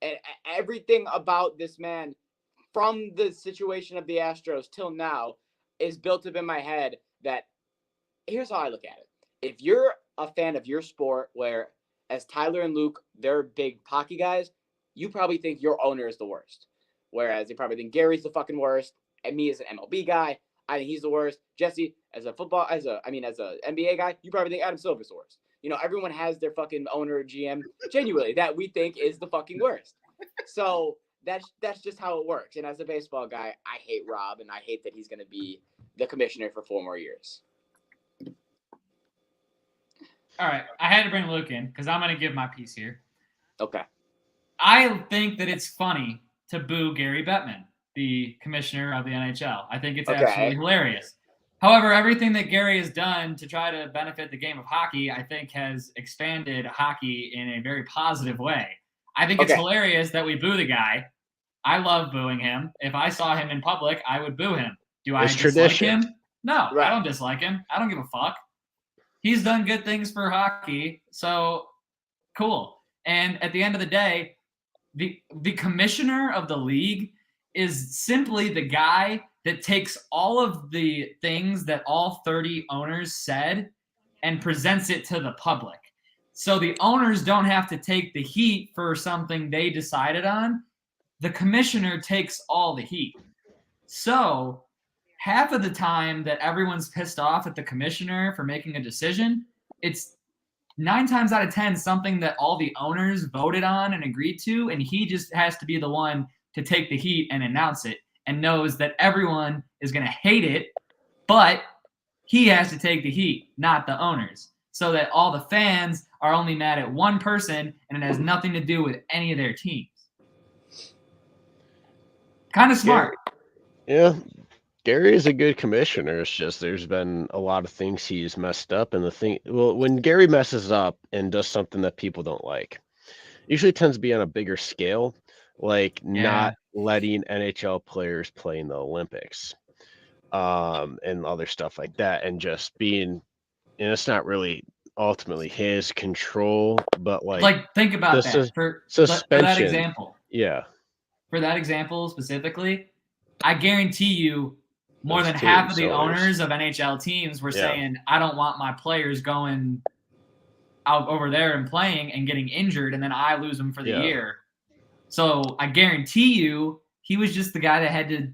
And everything about this man, from the situation of the Astros till now, is built up in my head that here's how I look at it. If you're a fan of your sport, where as Tyler and Luke, they're big hockey guys, you probably think your owner is the worst. Whereas they probably think Gary's the fucking worst. And me as an MLB guy, I think he's the worst. Jesse, as a NBA guy, you probably think Adam Silver's the worst. You know, everyone has their fucking owner or GM, genuinely, that we think is the fucking worst. So that's just how it works. And as a baseball guy, I hate Rob, and I hate that he's going to be the commissioner for 4 more years. All right, I had to bring Luke in because I'm going to give my piece here. Okay. I think that it's funny to boo Gary Bettman, the commissioner of the NHL. I think it's absolutely hilarious. However, everything that Gary has done to try to benefit the game of hockey, I think has expanded hockey in a very positive way. I think it's hilarious that we boo the guy. I love booing him. If I saw him in public, I would boo him. Do I dislike him? No, I don't dislike him. I don't give a fuck. He's done good things for hockey, so cool. And at the end of the day, the commissioner of the league is simply the guy that takes all of the things that all 30 owners said and presents it to the public. So the owners don't have to take the heat for something they decided on. The commissioner takes all the heat. So half of the time that everyone's pissed off at the commissioner for making a decision, it's 9 times out of 10 something that all the owners voted on and agreed to, and he just has to be the one to take the heat and announce it, and knows that everyone is going to hate it, but he has to take the heat, not the owners, so that all the fans are only mad at one person and it has nothing to do with any of their teams. Kind of smart. Yeah. Gary is a good commissioner. It's just there's been a lot of things he's messed up. And when Gary messes up and does something that people don't like, usually tends to be on a bigger scale, like not letting NHL players play in the Olympics and other stuff like that. And just being, and it's not really ultimately his control, but like think about that for that example. Yeah. For that example specifically, I guarantee you more than half of the owners of NHL teams were saying, I don't want my players going out over there and playing and getting injured, and then I lose them for the year. So I guarantee you he was just the guy that had to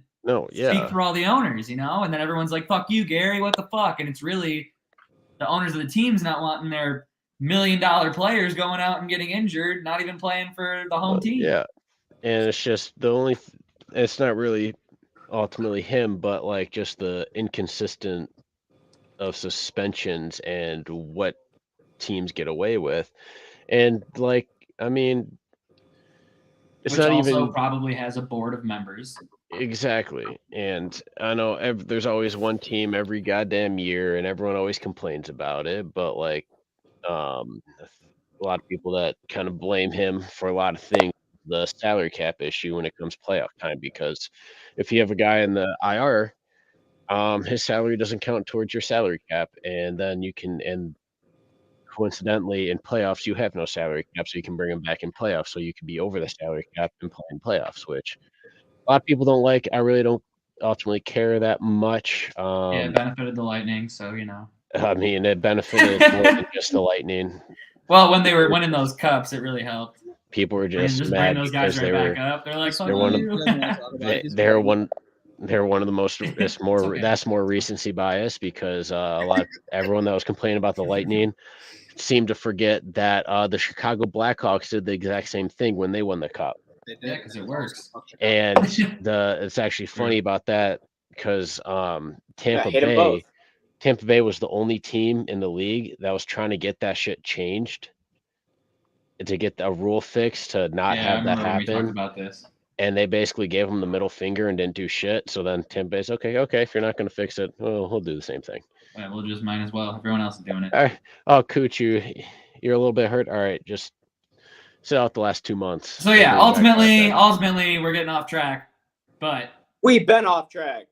speak for all the owners, you know? And then everyone's like, fuck you, Gary, what the fuck? And it's really the owners of the teams not wanting their $1 million players going out and getting injured, not even playing for the home team. Yeah. And it's just it's not really ultimately him, but like just the inconsistent of suspensions and what teams get away with. And like, I mean, it's which not also even probably has a board of members. Exactly. And I know there's always one team every goddamn year and everyone always complains about it, but like a lot of people that kind of blame him for a lot of things, the salary cap issue when it comes playoff time, because if you have a guy in the IR, his salary doesn't count towards your salary cap, and then you can, and coincidentally in playoffs you have no salary cap, so you can bring him back in playoffs, so you can be over the salary cap and play in playoffs, which a lot of people don't like. I really don't ultimately care that much. It benefited the Lightning, so you know. I mean, it benefited more than just the Lightning. Well, when they were winning those cups, it really helped. people were And just just mad bring those guys because right back up. They're like, fuck they're one of you. they're one of the most. It's more okay. That's more recency bias because everyone that was complaining about the Lightning seemed to forget that the Chicago Blackhawks did the exact same thing when they won the cup. They did. Yeah, because it works. And it's actually funny about that because Tampa hit 'em both. Bay was the only team in the league that was trying to get that shit changed, to get a rule fixed to not have that when we talked happen. about this. And they basically gave them the middle finger and didn't do shit. So then Tampa Bay's okay. If you're not going to fix it, well, we'll do the same thing. Yeah, we'll just might as well. Everyone else is doing it. All right. Oh, Cooch, you're a little bit hurt. All right, just sit out the last 2 months. So yeah, ultimately, we're getting off track. But We've been off track.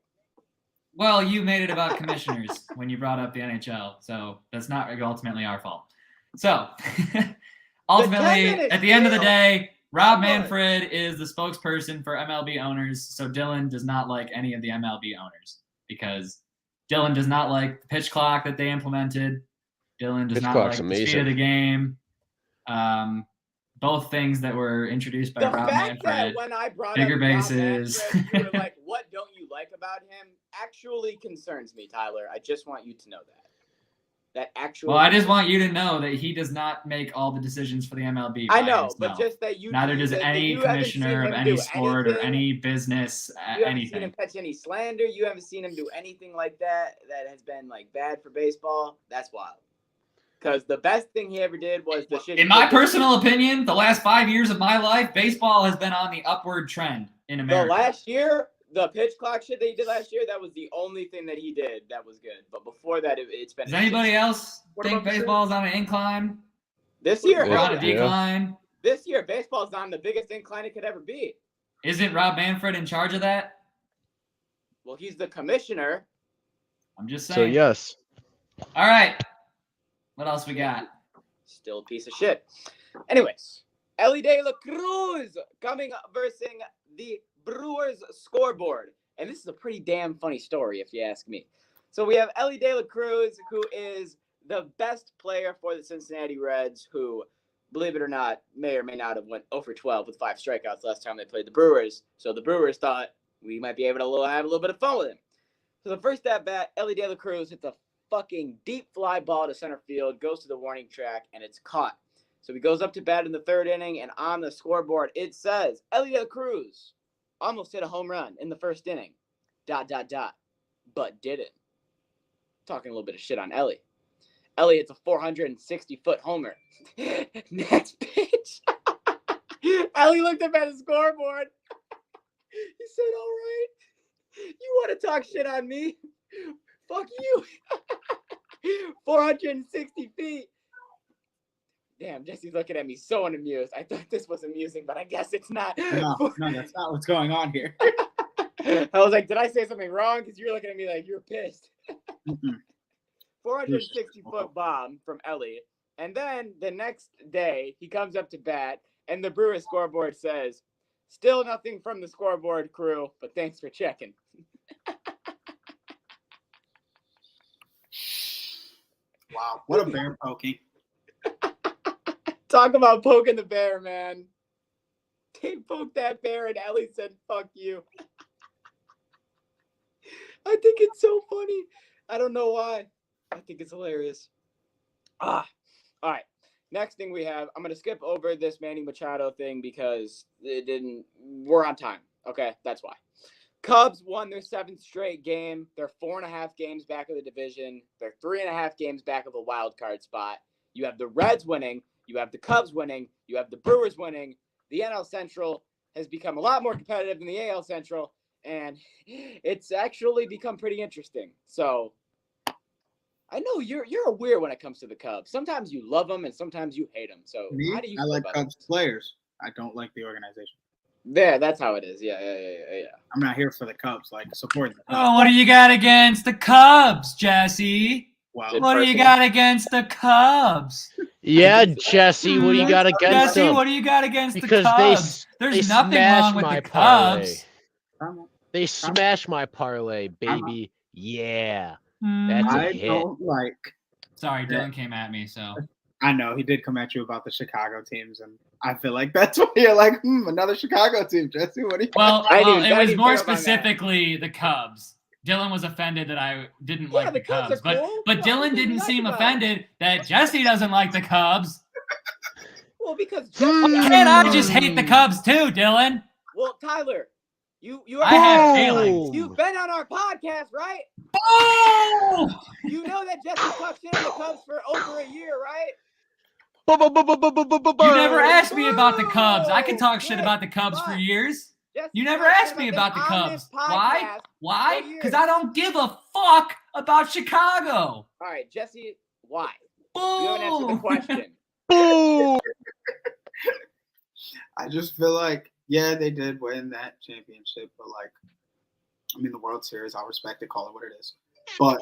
well, you made it about commissioners when you brought up the NHL, so that's not ultimately our fault. So ultimately, at the end of the day, Rob Manfred is the spokesperson for MLB owners. So Dylan does not like any of the MLB owners because Dylan does not like the pitch clock that they implemented. Dylan does not like the speed of the game. Both things that were introduced by Rob Manfred. That when I brought bigger up bases. Rob Manfred, you were like, what don't you like about him? Actually concerns me, Tyler. I just want you to know that. That actually. Well, I just want you to know that he does not make all the decisions for the MLB. I know, but just that you. Neither does any commissioner of any sport or any business, you haven't anything. seen him catch any slander. You haven't seen him do anything like that has been like bad for baseball. That's wild. Because the best thing he ever did was the shit. In my personal opinion, the last 5 years of my life, baseball has been on the upward trend in America. The last year, the pitch clock shit that he did last year, that was the only thing that he did that was good. But before that, it's been. Does anybody else think baseball's on an incline? This year, or on a decline? This year, baseball's on the biggest incline it could ever be. Isn't Rob Manfred in charge of that? Well, he's the commissioner. I'm just saying. So yes. All right. What else we got? Still a piece of shit. Anyways, Ellie De La Cruz coming up versus the Brewers scoreboard. And this is a pretty damn funny story, if you ask me. So we have Ellie De La Cruz, who is the best player for the Cincinnati Reds, who, believe it or not, may or may not have went 0 for 12 with 5 strikeouts last time they played the Brewers. So the Brewers thought we might be able to have a little bit of fun with him. So the first at bat, Ellie De La Cruz hits a fucking deep fly ball to center field, goes to the warning track, and it's caught. So he goes up to bat in the 3rd inning, and on the scoreboard, it says, Ellie De La Cruz almost hit a home run in the 1st inning, ... but didn't. Talking a little bit of shit on Ellie. Ellie hits a 460-foot homer. Next pitch. Ellie looked up at the scoreboard. He said, all right, you want to talk shit on me? Fuck you. 460 feet. Damn, Jesse's looking at me so unamused. I thought this was amusing, but I guess it's not. No, that's not what's going on here. I was like, did I say something wrong? Because you're looking at me like you're pissed. 460-foot bomb from Ellie. And then the next day, he comes up to bat, and the Brewers scoreboard says, still nothing from the scoreboard crew, but thanks for checking. Wow, what a bear poking. Talk about poking the bear, man. They poked that bear, and Ellie said, fuck you. I think it's so funny. I don't know why. I think it's hilarious. All right. Next thing we have, I'm going to skip over this Manny Machado thing because we're on time. Okay, that's why. Cubs won their 7th straight game. They're 4.5 games back of the division. They're 3.5 games back of the wild card spot. You have the Reds winning. You have the Cubs winning. You have the Brewers winning. The NL Central has become a lot more competitive than the AL Central, and it's actually become pretty interesting. So I know you're a weird when it comes to the Cubs. Sometimes you love them, and sometimes you hate them. So Me? how do you I feel like about Cubs players. I don't like the organization. Yeah, that's how it is. Yeah. I'm not here for the Cubs. Like, support the Cubs. Oh, what do you got against the Cubs, Jesse? Wow. What do you got against the Cubs? Yeah, Jesse, what do you got against Jesse, them? what do you got against Because the Cubs? There's they nothing smashed wrong with my the Cubs. parlay. They smashed my parlay, baby. Yeah. That's a I hit. don't like. Sorry, Dylan came at me, so. I know he did come at you about the Chicago teams, and I feel like that's why you're like, another Chicago team, Jesse. What do you? Well, I it didn't was pick more up on that. specifically the Cubs. Dylan was offended that I didn't like the Cubs Cubs, are cool. but What Dylan do you didn't like seem about offended that Jesse doesn't like the Cubs. Well, because Why can't I just hate the Cubs too, Dylan? well, Tyler, you I have feelings. You've been on our podcast, right? Oh! You know that Jesse talked shit on the Cubs for over a year, right? You never asked me about the Cubs. I can talk shit about the Cubs for years. Jesse You never talked asked shit me about about the them on Cubs. this Why? podcast Why? for years. Because I don't give a fuck about Chicago. All right, Jesse, why? You haven't answered the Boo! question. I just feel like, yeah, they did win that championship, but like, I mean, the World Series, I'll respect it, call it what it is. But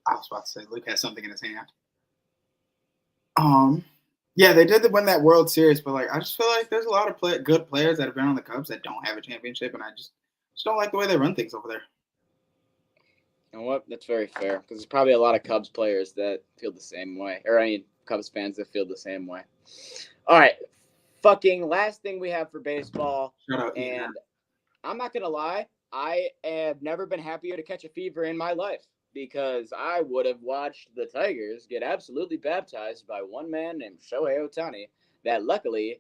I was about to say, Luke has something in his hand. Yeah, they did win that World Series, but like, I just feel like there's a lot of good players that have been on the Cubs that don't have a championship, and I just don't like the way they run things over there. You know what? That's very fair because there's probably a lot of Cubs players that feel the same way, or I mean, Cubs fans that feel the same way. All right, fucking last thing we have for baseball, Shut up, and Ian. I'm not gonna lie, I have never been happier to catch a fever in my life because I would have watched the Tigers get absolutely baptized by one man named Shohei Ohtani. That luckily,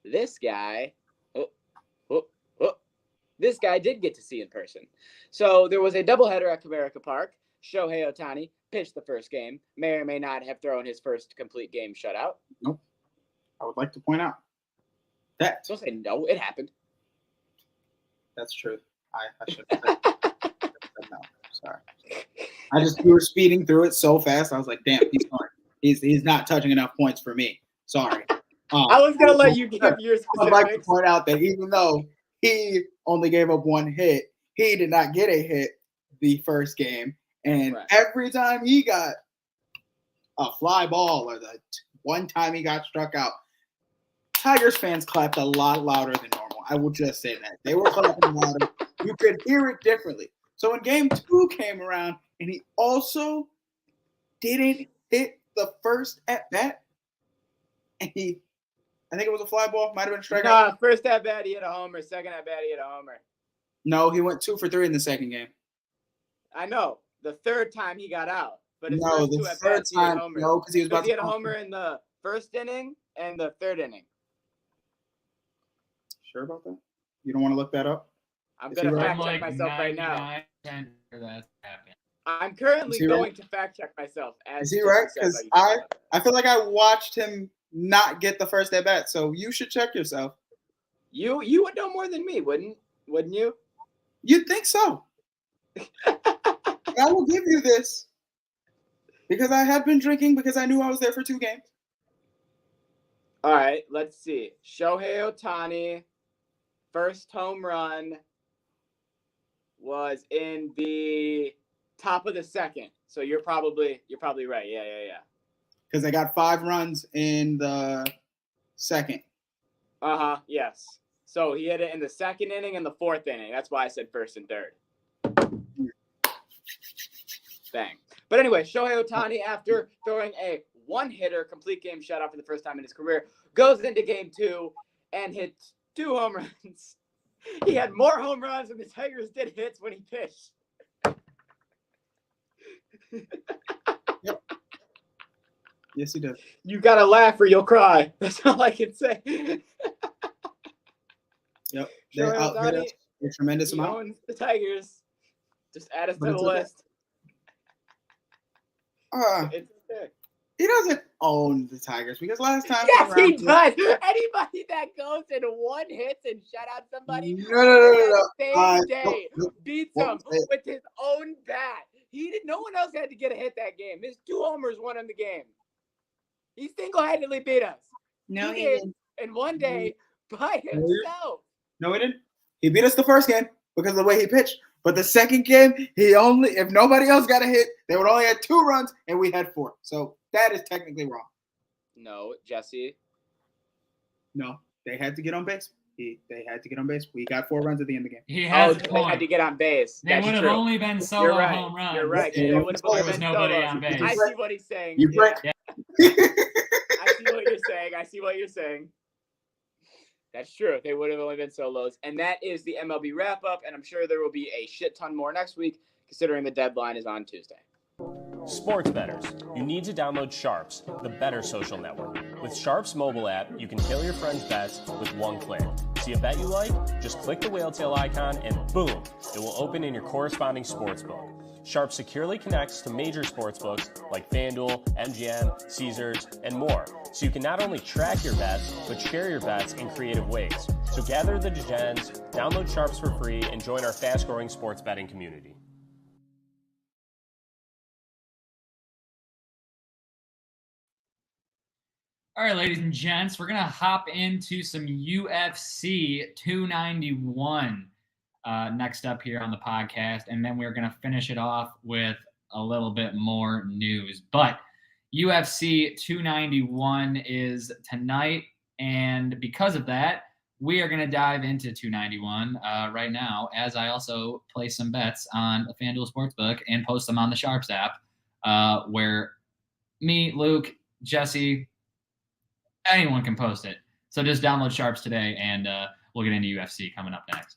this guy did get to see in person. So there was a doubleheader at Comerica Park. Shohei Ohtani pitched the first game, may or may not have thrown his first complete game shutout. Nope. I would like to point out that Don't say no, it happened. that's true. I should have said no. Sorry. We were speeding through it so fast. I was like, damn, he's going. He's not touching enough points for me. Sorry. I was going to let you give your I'd like to specifics. point out that even though he only gave up one hit, he did not get a hit the first game. And Right. every time he got a fly ball or the one time he got struck out, Tigers fans clapped a lot louder than normal. I will just say that. They were clapping louder. You could hear it differently. So when game 2 came around and he also didn't hit the first at bat, and I think it was a fly ball, might have been a strikeout. Nah, first at bat, he hit a homer. Second at bat, he hit a homer. No, he went 2 for 3 in the second game. I know. The third time he got out. But his No, first the two at third bats, he hit time, homers. no, because he was about He to hit a homer in the first inning and the third inning. Sure about that? You don't want to look that up? I'm Is going he to right? fact check myself right now. 99% sure that's happened. I'm currently Is he going right? to fact check myself. As Is he Jesse right? says, 'Cause I used to I feel like I watched him not get the first at bat, so you should check yourself. You would know more than me, wouldn't you? You'd think so. I will give you this because I had been drinking because I knew I was there for 2 games. All right, let's see. Shohei Ohtani, first home run was in the top of the second. So you're probably right. Yeah. Because I got 5 runs in the second. Yes. So he hit it in the second inning and the fourth inning. That's why I said first and third. Bang. But anyway, Shohei Ohtani, after throwing a one-hitter complete game shutout for the first time in his career, goes into game 2 and hits 2 home runs. He had more home runs than the Tigers did hits when he pitched. Yep. Yes, he did. You gotta laugh or you'll cry. That's all I can say. Yep. They Shohei out-hit Ohtani, us a tremendous he amount. owns the Tigers. Just add us But to the it's okay. list. It's okay. He doesn't own the Tigers because last time. Yes, he around- does. Anybody that goes and one hits and shut out somebody No. that same Uh, day no. beats What him was it? with his own bat. No one else had to get a hit that game. His 2 homers won him the game. He single-handedly beat us. No, he he did didn't. in one day by himself. No, he didn't. He beat us the first game because of the way he pitched. But the second game, if nobody else got a hit, they would only have 2 runs and we had 4. So that is technically wrong. No, Jesse. No, they had to get on base. They had to get on base. We got 4 runs at the end of the game. He has a They point. had to get on base. They That's would have true. only been solo You're right. home runs. You're right. Yeah, They would have there only was been nobody solos. on base. I see what he's saying. You break. I see you're saying. I see what you're saying. That's true. They would have only been solos. And that is the MLB wrap-up, and I'm sure there will be a shit ton more next week, considering the deadline is on Tuesday. Sports bettors, you need to download Sharps, the better social network. With Sharps mobile app, you can tail your friends' bets with one click. See a bet you like? Just click the whale tail icon and boom, it will open in your corresponding sportsbook. Sharps securely connects to major sportsbooks like FanDuel, MGM, Caesars, and more. So you can not only track your bets, but share your bets in creative ways. So gather the degens, download Sharps for free, and join our fast-growing sports betting community. All right, ladies and gents, we're going to hop into some UFC 291 next up here on the podcast, and then we're going to finish it off with a little bit more news. But UFC 291 is tonight, and because of that, we are going to dive into 291 right now, as I also place some bets on the FanDuel Sportsbook and post them on the Sharps app, where me, Luke, Jesse, anyone can post it. So just download Sharps today, and we'll get into UFC coming up next.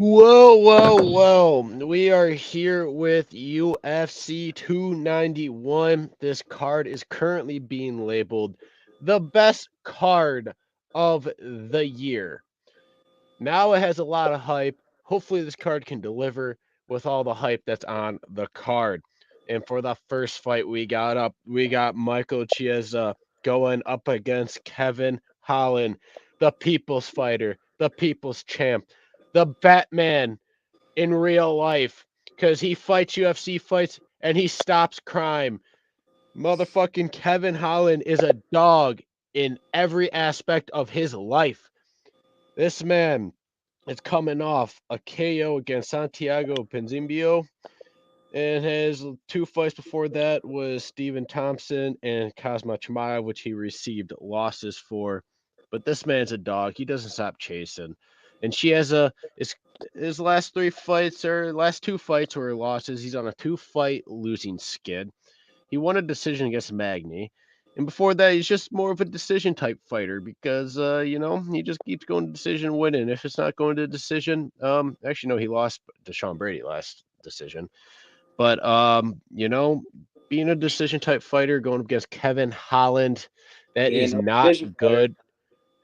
Whoa. We are here with UFC 291. This card is currently being labeled the best card of the year. Now it has a lot of hype. Hopefully this card can deliver with all the hype that's on the card. And for the first fight we got Michael Chiesa going up against Kevin Holland, the people's fighter, the people's champ, the Batman in real life, because he fights UFC fights and he stops crime. Motherfucking Kevin Holland is a dog in every aspect of his life. This man is coming off a KO against Santiago Ponzinibbio, and his two fights before that was Stephen Thompson and Kazma Chimaev, which he received losses for. But this man's a dog. He doesn't stop chasing. And she has his last two fights were losses. He's on a 2-fight losing skid. He won a decision against Magny. And before that, he's just more of a decision type fighter because, he just keeps going to decision winning. If it's not going to decision, actually, no, he lost to Sean Brady last decision. But, being a decision type fighter going up against Kevin Holland, that is not good.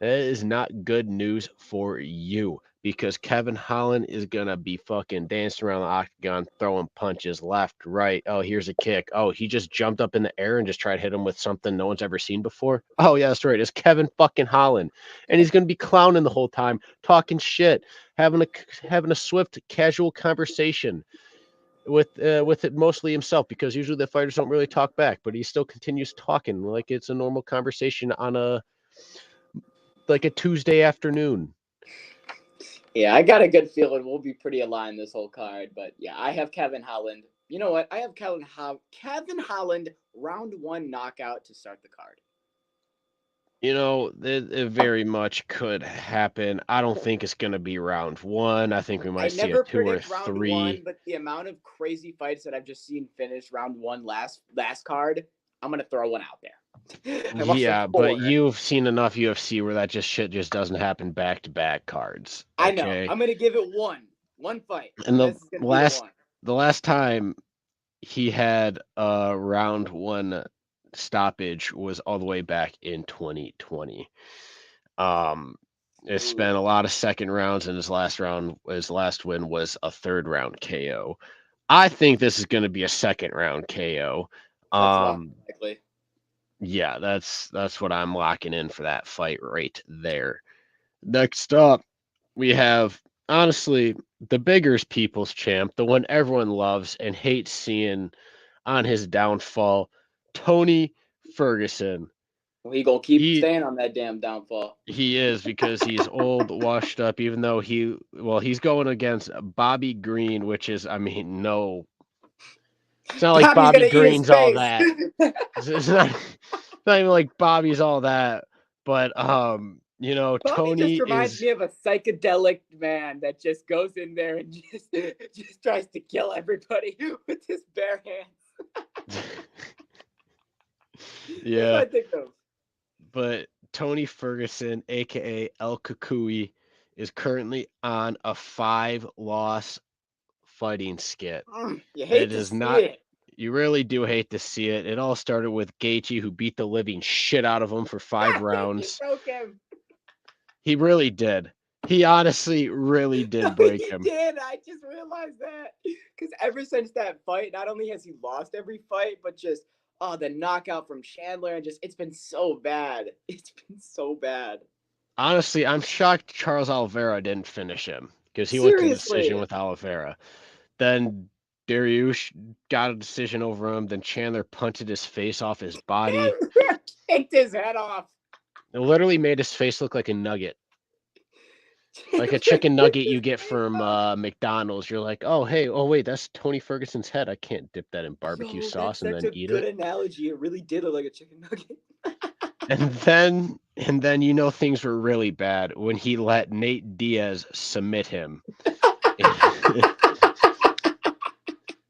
That is not good news for you because Kevin Holland is going to be fucking dancing around the octagon, throwing punches left, right. Oh, here's a kick. Oh, he just jumped up in the air and just tried to hit him with something no one's ever seen before. Oh, yeah, that's right. It's Kevin fucking Holland. And he's going to be clowning the whole time, talking shit, having a swift, casual conversation with it mostly himself because usually the fighters don't really talk back, but he still continues talking like it's a normal conversation on a Tuesday afternoon. Yeah, I got a good feeling we'll be pretty aligned this whole card. But yeah, I have Kevin Holland. You know what? I have Kevin Holland round 1 knockout to start the card. It very much could happen. I don't think it's going to be round 1. I think we might see a 2 or 3. Round 1, but the amount of crazy fights that I've just seen finish round 1 last card, I'm going to throw one out there. Yeah, but you've seen enough UFC where that shit just doesn't happen back-to-back cards. Okay? I know. I'm going to give it one fight. And the last time he had a round 1 stoppage was all the way back in 2020. It spent a lot of second rounds, and his last win was a 3rd round KO. I think this is going to be a 2nd round KO. Likely. Yeah, that's what I'm locking in for that fight right there. Next up, we have, honestly, the bigger people's champ, the one everyone loves and hates seeing on his downfall, Tony Ferguson. Well, he gonna keep staying on that damn downfall. He is, because he's old, washed up, even though he's going against Bobby Green, which is, I mean, no. It's not like Bobby Green's all that. It's not even like Bobby's all that. But Bobby Tony just reminds me of a psychedelic man that just goes in there and just tries to kill everybody with his bare hands. Yeah. That's what I think of. But Tony Ferguson, aka El Kukui, is currently on a 5-loss fighting skit. You hate to see it. You really do hate to see it. It all started with Gaethje, who beat the living shit out of him for 5 rounds. He broke him. He really did. He honestly really did break him. He did. I just realized that. Because ever since that fight, not only has he lost every fight, but just the knockout from Chandler, and it's been so bad. It's been so bad. Honestly, I'm shocked Charles Oliveira didn't finish him, because he went to decision with Oliveira. Then Dariush got a decision over him. Then Chandler punted his face off his body. Kicked his head off. It literally made his face look like a nugget. Like a chicken nugget you get from McDonald's. You're like, oh wait, that's Tony Ferguson's head. I can't dip that in barbecue sauce and then eat it. That's a good analogy. It really did look like a chicken nugget. And then things were really bad when he let Nate Diaz submit him.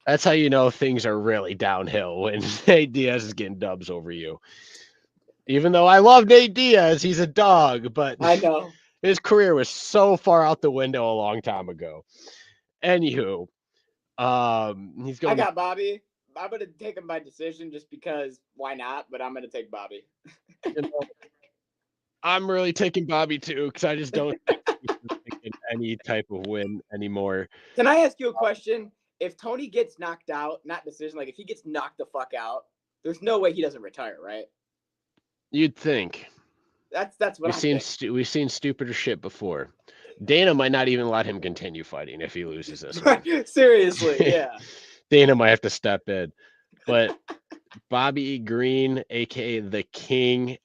That's how you know things are really downhill, when Nate Diaz is getting dubs over you. Even though I love Nate Diaz, he's a dog, but I know. His career was so far out the window a long time ago. Anywho, he's going. I got Bobby. I'm gonna take him by decision just because why not? But I'm gonna take Bobby. I'm really taking Bobby too, because I just don't think he's any type of win anymore. Can I ask you a question? If Tony gets knocked out, not decision, like if he gets knocked the fuck out, there's no way he doesn't retire, right? You'd think. That's what we've seen stupider shit before. Dana might not even let him continue fighting if he loses this one. Seriously, yeah. Dana might have to step in. But Bobby Green, aka the King,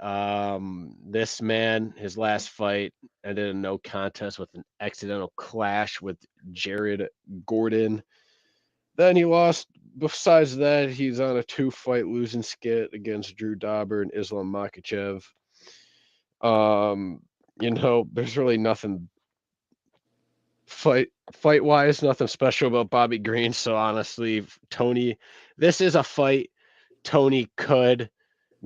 this man, his last fight ended in no contest with an accidental clash with Jared Gordon. Then he lost. Besides that, he's on a 2-fight losing skit against Drew Dauber and Islam Makhachev. There's really nothing fight wise, nothing special about Bobby Green. So honestly, Tony, this is a fight Tony could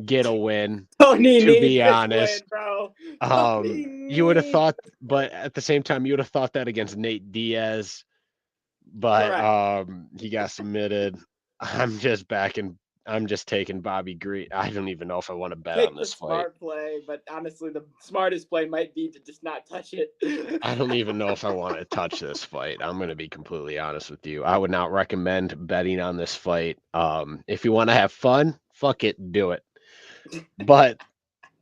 get a win. Tony, to be honest, win, bro. You would have thought, but at the same time, you would have thought that against Nate Diaz. But he got submitted. I'm just taking Bobby Green. I don't even know if I want to bet on this fight. Smart play, but honestly, the smartest play might be to just not touch it. I don't even know if I want to touch this fight. I'm going to be completely honest with you. I would not recommend betting on this fight. If you want to have fun, fuck it, do it. But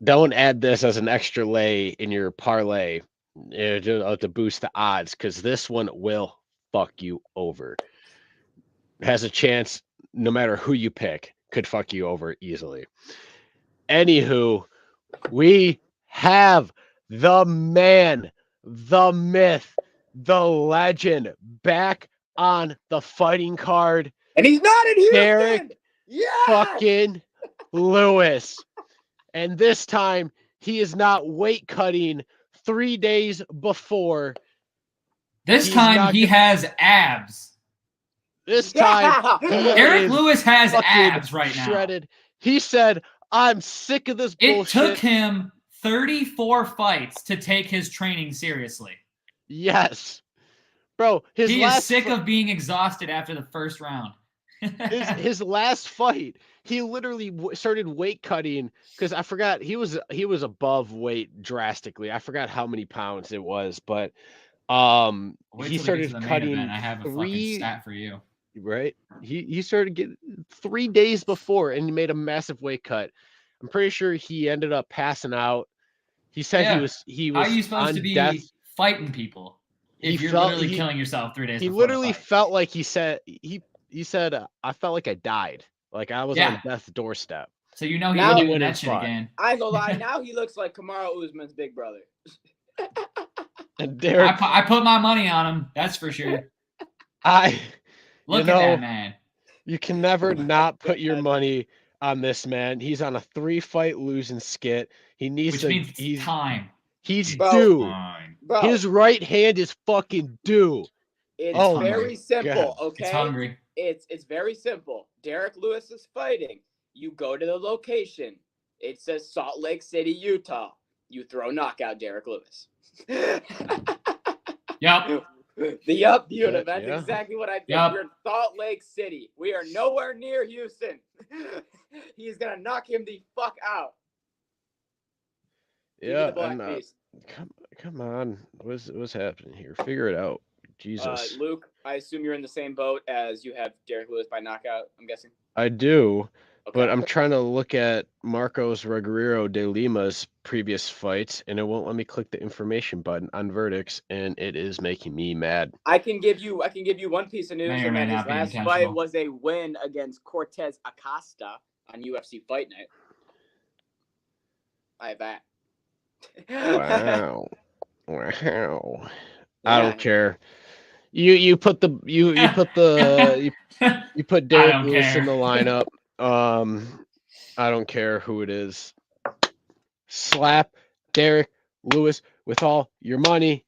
don't add this as an extra lay in your parlay to boost the odds, because this one will fuck you over. It has a chance, no matter who you pick, could fuck you over easily. Anywho, we have the man, the myth, the legend back on the fighting card. And he's not in Houston. Derek fucking Lewis. And this time, he is not weight cutting 3 days before. This time, he has abs. This time, Derek Lewis has abs right now. Shredded. He said, I'm sick of this bullshit. It took him 34 fights to take his training seriously. Yes. Bro, he is sick of being exhausted after the first round. his last fight, he literally started weight cutting, because I forgot he was above weight drastically. I forgot how many pounds it was, but he started cutting. I have a fucking stat for you. Right? He started getting 3 days before, and he made a massive weight cut. I'm pretty sure he ended up passing out. He said he was. How are you supposed to be fighting people if you're literally killing yourself 3 days before? He literally felt like he said I felt like I died. Like I was on death's doorstep. So you know he Now- wouldn't Win his mention spot. again. I ain't gonna lie. Now he looks like Kamaru Usman's big brother. And Derek, I put my money on him. That's for sure. Look at that man. You can never not put your money on this man. He's on a 3-fight losing skit. He needs Which to. means He's time. Bro. due. Time. Bro, His right hand is fucking due. it's Oh very my simple. God. Okay, It's hungry. It's very simple. Derek Lewis is fighting. You go to the location. It says Salt Lake City, Utah. You throw knockout Derek Lewis. Yep. The yup unit. Yeah, That's yeah. exactly what I did. Yup. We're in Salt Lake City. We are nowhere near Houston. He's gonna knock him the fuck out. Give me Yeah, the black and beast. come on, what's happening here? Figure it out. Jesus, Luke, I assume you're in the same boat as you have Derek Lewis by knockout. I'm guessing. I do. Okay. But I'm trying to look at Marcos Rogerio de Lima's previous fights, and it won't let me click the information button on verdicts, and it is making me mad. I can give you one piece of news, May or and may that his not be last intentional. fight was a win against Cortez Acosta on UFC Fight Night. I have that. Wow. Wow. I Yeah. don't care. You put the you put Derek don't Lewis in care. the lineup. I don't care who it is. Slap Derek Lewis with all your money.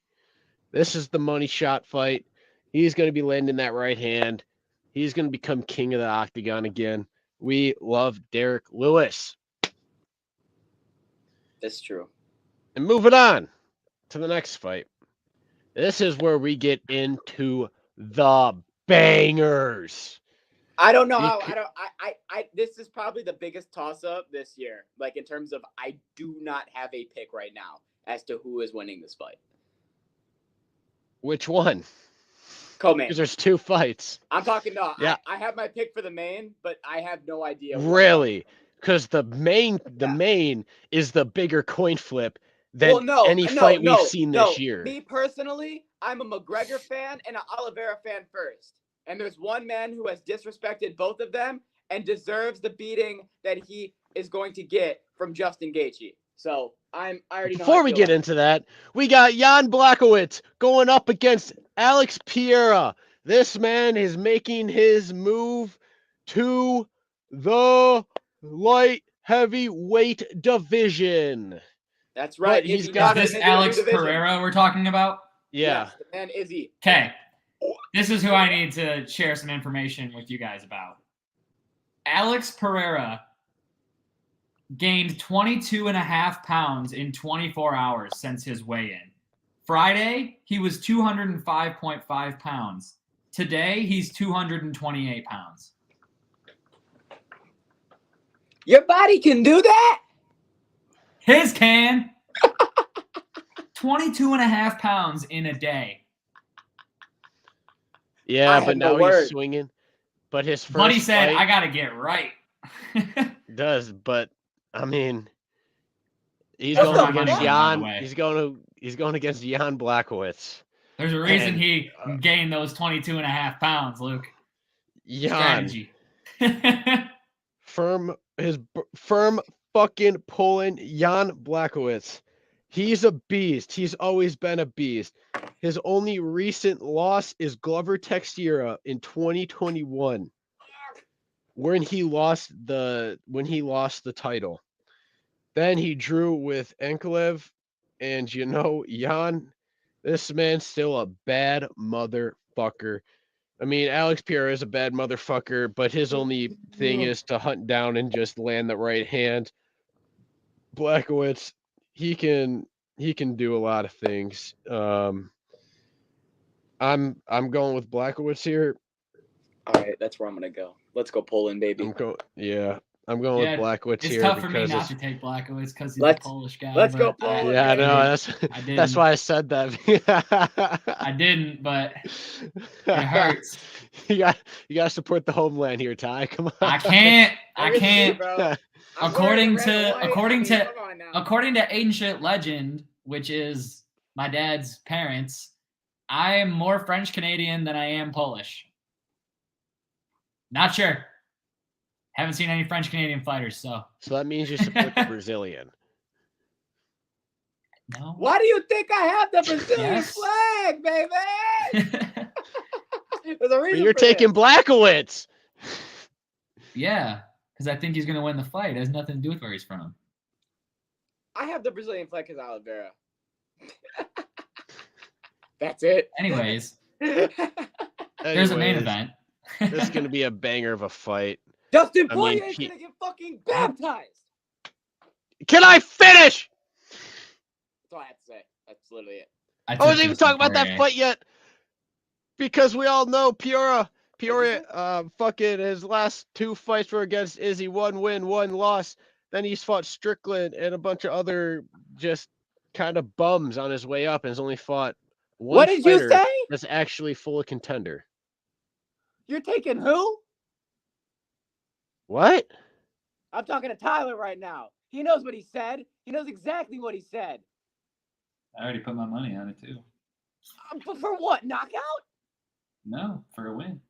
This is the money shot fight. He's going to be landing that right hand. He's going to become king of the octagon again. We love Derek Lewis. That's true. And moving on to the next fight. This is where we get into the bangers. I don't know how. I. This is probably the biggest toss-up this year. Like in terms of, I do not have a pick right now as to who is winning this fight. Which one? Co-main. Because there's 2 fights. I'm talking. No. Yeah. I have my pick for the main, but I have no idea. Really? Because the main is the bigger coin flip than any fight we've seen this year. Me personally, I'm a McGregor fan and an Oliveira fan first. And there's one man who has disrespected both of them and deserves the beating that he is going to get from Justin Gaethje. So I already know. Before we get into that, we got Jan Blachowicz going up against Alex Pereira. This man is making his move to the light heavyweight division. That's right. But he's Izzy got Naka Is this into a new Alex division. Pereira we're talking about? Yeah. Yes, the man Izzy. Okay. This is who I need to share some information with you guys about. Alex Pereira gained 22.5 pounds in 24 hours since his weigh-in. Friday, he was 205.5 pounds. Today, he's 228 pounds. Your body can do that? His can. 22.5 pounds in a day. Yeah, I but had no now word. he's swinging. But his first Buddy said, fight I got to get right. does, but I mean, he's That's going not against money, by the Jan. way. He's going against Jan Blachowicz. There's a reason And, he gained those 22.5 pounds, Luke. Jan, Strategy. firm fucking pulling Jan Blachowicz. He's a beast. He's always been a beast. His only recent loss is Glover Teixeira in 2021, when he lost the title. Then he drew with Ankalev, and Jan, this man's still a bad motherfucker. I mean, Alex Pereira is a bad motherfucker, but his only thing is to hunt down and just land the right hand. Blachowicz, he can do a lot of things. I'm going with Blachowicz here. All right, that's where I'm gonna go. Let's go Poland, baby. I'm going with Blachowicz it's here tough for me because not to take Blachowicz because he's Let's- a Polish guy. let's go but I- Poland, yeah, I know I that's didn't. why I said that. I didn't, but it hurts. You got to support the homeland here, Ty. Come on. I can't. I Look at you, can't. bro. I'm According wearing the red and white. according to come on now. according to ancient legend, which is my dad's parents, I am more French Canadian than I am Polish. Not sure. Haven't seen any French Canadian fighters, so that means you support the Brazilian. no. Why do you think I have the Brazilian Yes. flag, baby? There's a reason You're for taking this. Blackowitz. Yeah, because I think he's gonna win the fight. It has nothing to do with where he's from. I have the Brazilian flag because Oliveira. That's it. Anyways, there's a main event. This is going to be a banger of a fight. Dustin I mean, Poirier is gonna get fucking baptized. Can I finish? That's all I have to say. That's literally it. I wasn't even talking about that fight yet. Because we all know Peoria, fucking his last 2 fights were against Izzy. 1 win, 1 loss. Then he's fought Strickland and a bunch of other just kind of bums on his way up, and has only fought one What did you fighter say? that's actually full of contender. You're taking who? What? I'm talking to Tyler right now. He knows what he said. He knows exactly what he said. I already put my money on it too. But for what? Knockout? No, for a win.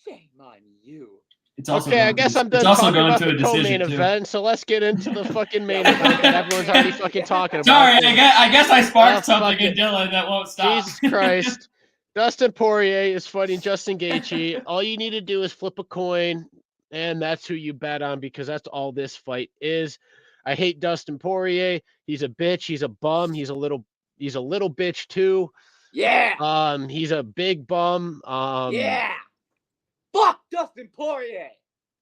Shame on you. It's also Okay, I going guess to, I'm done it's also talking going about to a the co-main decision too. event, so let's get into the fucking main event that everyone's already fucking talking about. Sorry, I guess I sparked something fucking- in Dylan that won't stop. Jesus Christ. Dustin Poirier is fighting Justin Gaethje. All you need to do is flip a coin, and that's who you bet on, because that's all this fight is. I hate Dustin Poirier. He's a bitch. He's a bum. He's a little bitch too. Yeah. He's a big bum. Yeah. Fuck Dustin Poirier.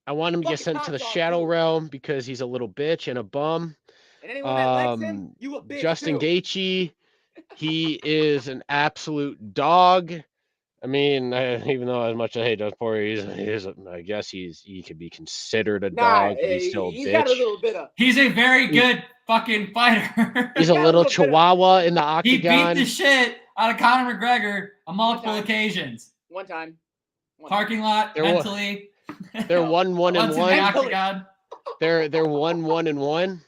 I want him to get Fucking sent to the hot dog Shadow too. Realm because he's a little bitch and a bum. And anyone that likes him, you a bitch Justin too. Gaethje, he is an absolute dog. I mean, even though as much as I hate Dustin Poirier, I guess he could be considered a dog, but he's still a he's bitch. got a little bit of. He's a very good fucking fighter. He's a got a little little bit of- chihuahua in the He beat octagon. the shit out of Conor McGregor on multiple time. occasions. One time. Parking lot, There wa- mentally. They're 1-1-1. Once in the octagon. They're 1-1-1.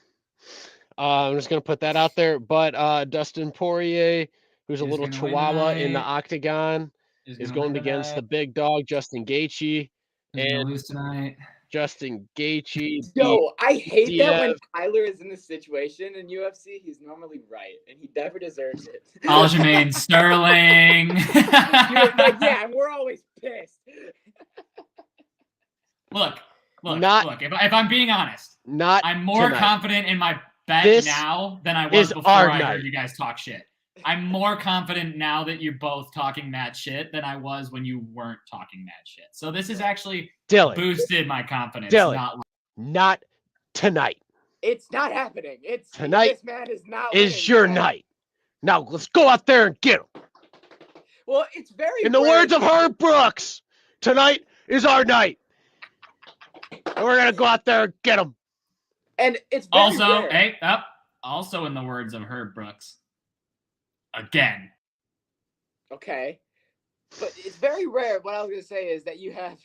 I'm just gonna put that out there. But Dustin Poirier, who's a He's little gonna win chihuahua in the tonight. octagon, He's is gonna going win against the tonight. big dog Justin Gaethje. He's gonna And lose tonight. Justin Gaethje. Yo, I hate that when Stiev. Tyler is in this situation in UFC. He's normally right, and he never deserves it. Aljamain Sterling. Like, yeah, and we're always pissed. Look. Not- If I'm being honest, Not I'm more tonight. confident in my bet This now than I is was before our I night. heard you guys talk shit. I'm more confident now that you're both talking mad shit than I was when you weren't talking mad shit. So this has actually Dylan. boosted my confidence. Dylan. Not tonight. It's not happening. It's Tonight This man is not. Is winning your tonight. night. Now let's go out there and get him. Well, it's very. In the rare words of that- Herb Brooks, tonight is our night. And we're gonna go out there and get him. and it's very Also, rare. also in the words of Herb Brooks, again. Okay, but it's very rare. What I was gonna say is that you have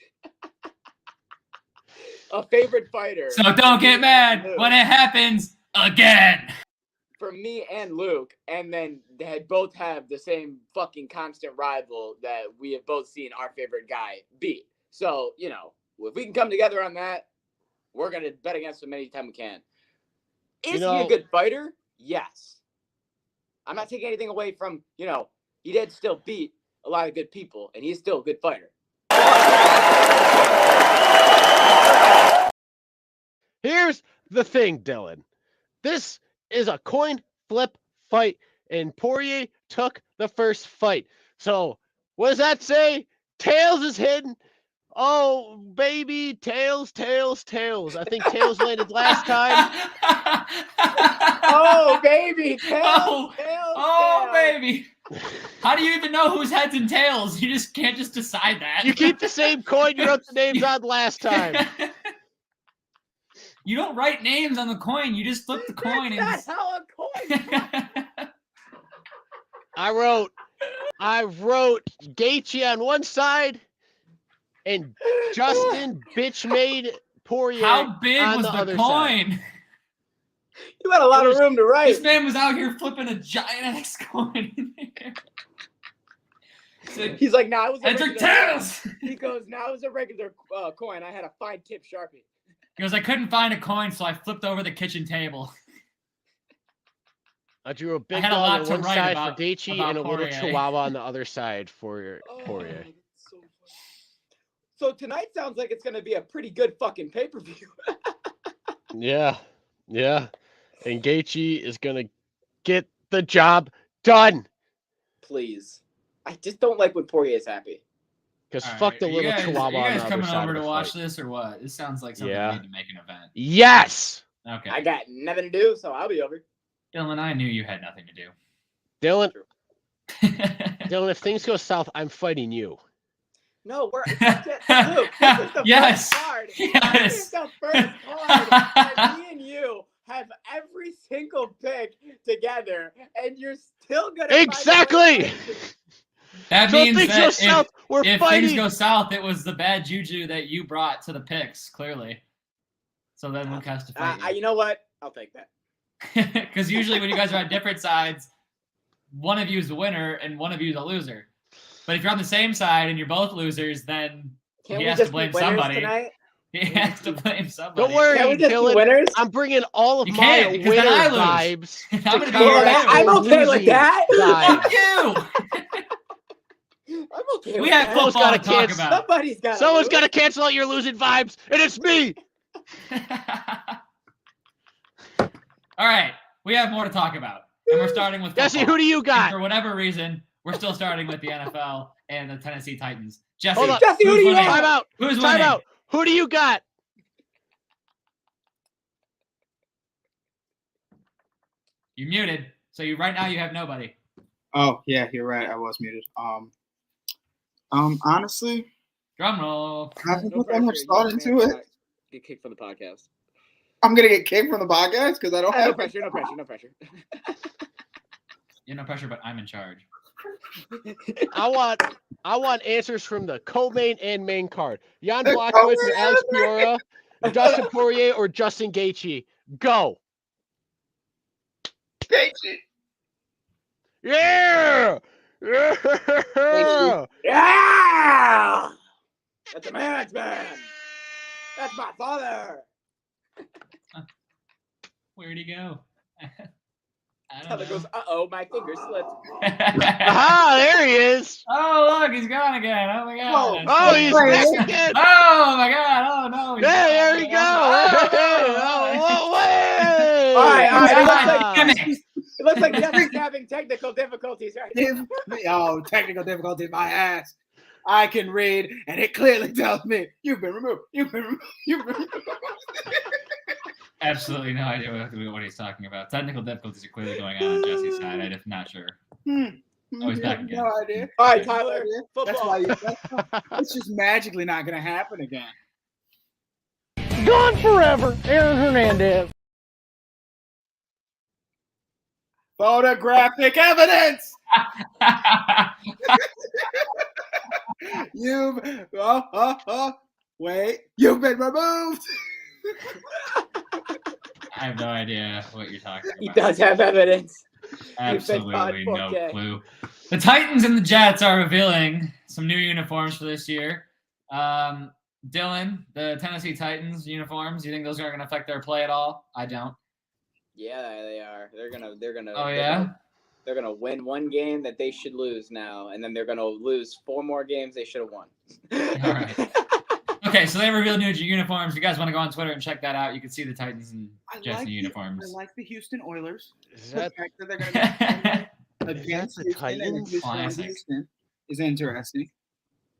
a favorite fighter. So don't get mad when it happens again. For me and Luke, and then they both have the same fucking constant rival that we have both seen our favorite guy beat. So, if we can come together on that, we're going to bet against him anytime we can. Is he a good fighter? Yes. I'm not taking anything away from, he did still beat a lot of good people, and he's still a good fighter. Here's the thing, Dylan. This is a coin flip fight, and Poirier took the first fight. So, what does that say? Tails is hidden. Oh, baby, tails. I think tails landed last time. Oh, baby, tails, Oh, baby. How do you even know whose heads and tails? You just can't just decide that. You keep the same coin you wrote the names on last time. You don't write names on the coin. You just flip the coin. That's not how a coin I wrote Gaethje on one side and Justin bitch made Poirier. How big on was the the other coin? side. You had a lot of room to write. This man was out here flipping a giant ass coin in there. He's like, "Now it was a Edric regular." Tails! He goes, "Now it was a regular coin. I had a fine tip Sharpie." He goes, I couldn't find a coin, so I flipped over the kitchen table. I drew a big had a dog lot on to one write side about- for Gaethje about and a little Poirier. chihuahua on the other side for Poirier. that's so funny. So tonight sounds like it's gonna be a pretty good fucking pay-per-view. Yeah. And Gaethje is gonna get the job done. Please, I just don't like when Poirier is happy. Because All fuck right, the are you little guys, chihuahua are you on guys the other coming side over of to the watch fight. this or what? This sounds like something Yeah. we need to make an event. Yes! Okay. I got nothing to do, so I'll be over. Dylan, I knew you had nothing to do. Dylan, if things go south, I'm fighting you. No, Luke, this is the Yes. first card. Yes. This is the first card that me and you have every single pick together, and you're still gonna find a way Exactly! to win. That So means things go that south, we're if fighting. things go south, it was the bad juju that you brought to the picks, clearly. So then Luke has to fight You know what? I'll take that. you. Because usually when you guys are on different sides, one of you is the winner and one of you is a loser. But if you're on the same side and you're both losers, then Can he we has just to blame be winners somebody. tonight? He has to blame somebody. Don't worry, Can we just be Dylan. winners? I'm bringing all of You my can't, because winner then I vibes. lose. I'm gonna be counter your that I'm winner. okay with losing that. vibes. Fuck you! I'm okay We with have that. Someone's football gotta to talk cancel- about. Somebody's got. Someone's got to cancel out your losing vibes, and it's me. All right, we have more to talk about, and we're starting with Jesse, football. who do you And got? for whatever reason, we're still starting with the NFL and the Tennessee Titans. Jesse, Hold on. Jesse, who who's do you winning? got? Time out. Who's Time winning? out. Who do you got? You muted, so right now you have nobody. Oh yeah, you're right. I was muted. Honestly, Drum roll. I haven't No put that much pressure. thought You into can't it. Get kicked from the podcast. I'm gonna get kicked from the podcast because I don't No have pressure. No pressure. No pressure. You're no pressure, but I'm in charge. I want answers from the co-main and main card. Jan Blachowicz or Alex Pereira, Dustin Poirier or Justin Gaethje. Go. Yeah. Yeah. Yeah! That's a man's man. That's my father. Where'd he go? I Tyler don't goes, know. uh-oh, my finger slipped. Aha, there he is. Oh, look, he's gone again. Oh, my God. Oh, he's back again. Oh, my God. Oh, no. he's Yeah, gone. there we go. Oh, Hey, All right. God damn it. It looks like Jesse's having technical difficulties right now. Oh, technical difficulties, my ass. I can read, and it clearly tells me you've been removed. You've been removed. You've been removed. Absolutely no idea what he's talking about. Technical difficulties are clearly going on Jesse's side. I'm just not sure. Oh, he's back again. No idea. All right, Tyler. That's Football. why it's just magically not going to happen again. Gone forever, Aaron Hernandez. Photographic evidence. Wait, you've been removed. I have no idea what you're talking He about. does have evidence. Absolutely no 4K. clue. The Titans and the Jets are revealing some new uniforms for this year. Dylan, the Tennessee Titans uniforms, you think those are going to affect their play at all? I don't. Yeah, they are. They're gonna. Oh, yeah? They're gonna win one game that they should lose now, and then they're gonna lose 4 more games they should have won. All right. Okay, so they revealed new uniforms. If you guys want to go on Twitter and check that out, you can see the Titans and Jets new uniforms. I like the Houston Oilers. Is The that fact that they're going to be against the Houston and Titans? Houston on Classic. Houston is interesting.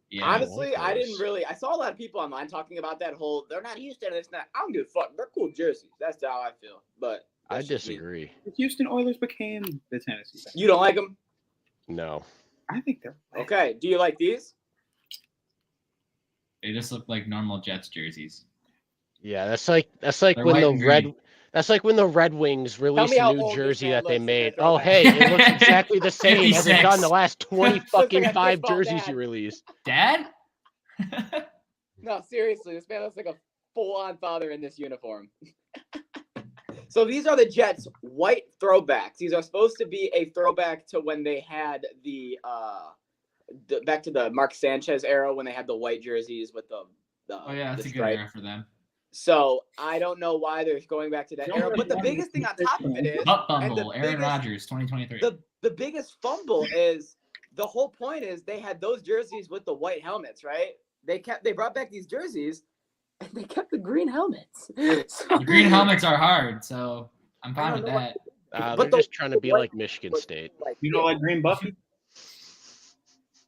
Yeah. Honestly, I those. didn't really. I saw a lot of people online talking about that whole. They're not Houston. It's not. I don't give a fuck. They're cool jerseys. That's how I feel. But I that's just me. disagree. The Houston Oilers became the Tennessee Titans. You don't like them? No. I think they're Okay. Do you like these? They just look like normal Jets jerseys. Yeah, that's like They're when white the and Red green. That's like when the Red Wings released me how a new old this jersey man that they looks made. with their Oh, throwback. hey, it looks exactly the same as it's 56. done the last 20 Looks like fucking a 5 baseball jerseys dad. you released. Dad? No, seriously. This man looks like a full-on father in this uniform. So these are the Jets' white throwbacks. These are supposed to be a throwback to when they had the back to the Mark Sanchez era when they had the white jerseys with the Oh yeah, that's the a good stripe. era for them. So I don't know why they're going back to that era. But the biggest thing on top of it is Butt fumble, Aaron Rodgers, 2023. the biggest fumble is the whole point is they had those jerseys with the white helmets, right? They brought back these jerseys and they kept the green helmets. So, The green helmets are hard, so I'm fine with that. They're just trying to be like Michigan State. You don't like green bucket?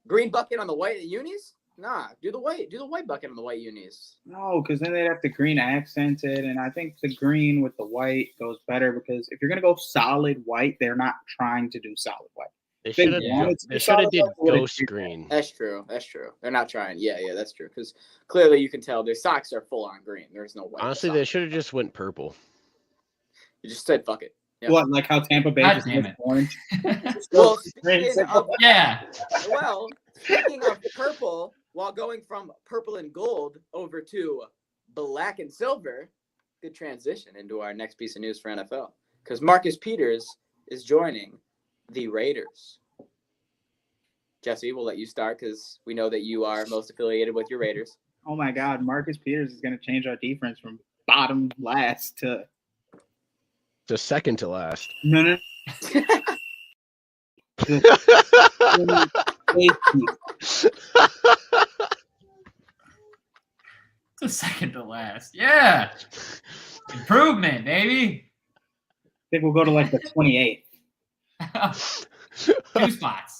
Green bucket on the white unis? Nah, do the white bucket on the white unis. No, because then they'd have the green accented, and I think the green with the white goes better because if you're gonna go solid white, they're not trying to do solid white. They should have did ghost green. That's true. They're not trying. Yeah, that's true. Because clearly you can tell their socks are full on green. There's no white. Honestly, they should have just went purple. You just said fuck it. Yeah. What, like how Tampa Bay God just damn went it. orange? Well, speaking of, Yeah. well, speaking of purple, while going from purple and gold over to black and silver, good transition into our next piece of news for NFL. Because Marcus Peters is joining the Raiders. Jesse, we'll let you start because we know that you are most affiliated with your Raiders. Oh my God, Marcus Peters is going to change our defense from bottom last to second to last. no. It's a second to last. Yeah. Improvement, baby. I think we'll go to like the 28th. 2 spots.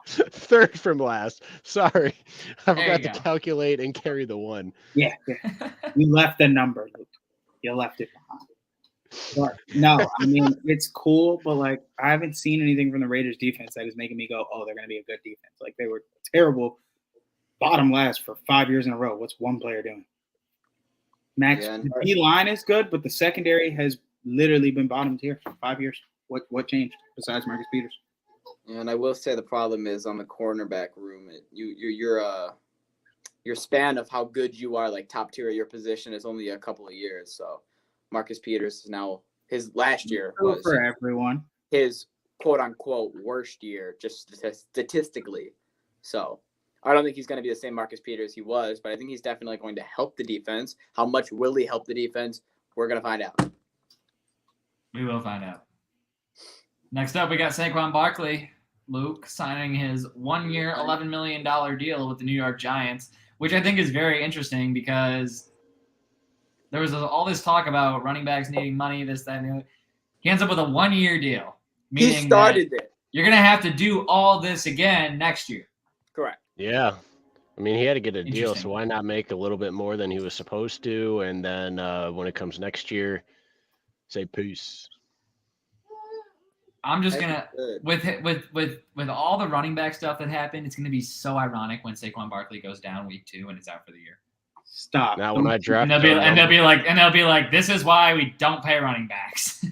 Third from last. Sorry. I There forgot you to go. calculate and carry the 1. Yeah. You left a number, Luke. You left it behind. But no, I mean, it's cool, but like I haven't seen anything from the Raiders defense that is making me go, oh, they're going to be a good defense. Like they were terrible, bottom last for 5 years in a row. What's one player doing? Max, the D-line is good, but the secondary has literally been bottom tier for 5 years. What changed besides Marcus Peters? And I will say the problem is on the cornerback room. Your span of how good you are, like top tier at your position, is only a couple of years. So Marcus Peters is now his last year was for everyone his quote unquote worst year, just statistically. So I don't think he's going to be the same Marcus Peters he was, but I think he's definitely going to help the defense. How much will he help the defense? We're going to find out. We will find out. Next up, we got Saquon Barkley, Luke, signing his 1-year, $11 million deal with the New York Giants, which I think is very interesting because there was all this talk about running backs needing money, this, that, and the other. He ends up with a 1-year deal. He started it. You're going to have to do all this again next year. Correct. Yeah. I mean, he had to get a deal, so why not make a little bit more than he was supposed to? And then when it comes next year, say peace. I'm just gonna with all the running back stuff that happened, it's gonna be so ironic when Saquon Barkley goes down week 2 and it's out for the year. Stop. Now when I draft, and they'll be like, this is why we don't pay running backs.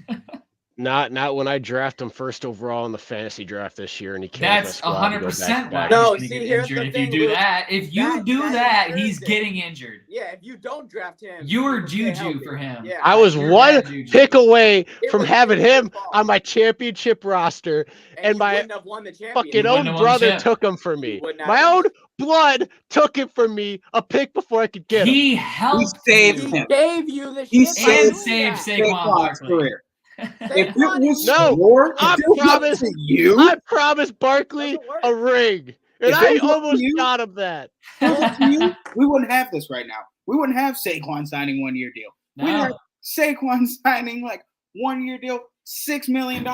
Not when I draft him first overall in the fantasy draft this year, and he That's 100% why. No, he's see, get here's injured the if thing, you do Luke. that. If you do that, he's getting injured. Yeah, if you don't draft him, You were juju for him. Yeah, I was You're one bad juju. pick away from was having your him fault. on my championship roster, and you my wouldn't have won the fucking championship. own wouldn't have won brother shit. took him from me. would not My have. own blood took it from me a pick before I could get him. He helped saved you. him. Gave you the He shit saved and saved Saquon's Saquon Barkley. career. If it Saquon was No, your, I if it was up promise- to you, I promised Barkley Doesn't work. a ring, and If I it was up to almost you- got him that. if it was up to you, we wouldn't have this right now. We wouldn't have Saquon signing 1-year deal. We'd have No. Saquon signing like 1-year deal, $6 million.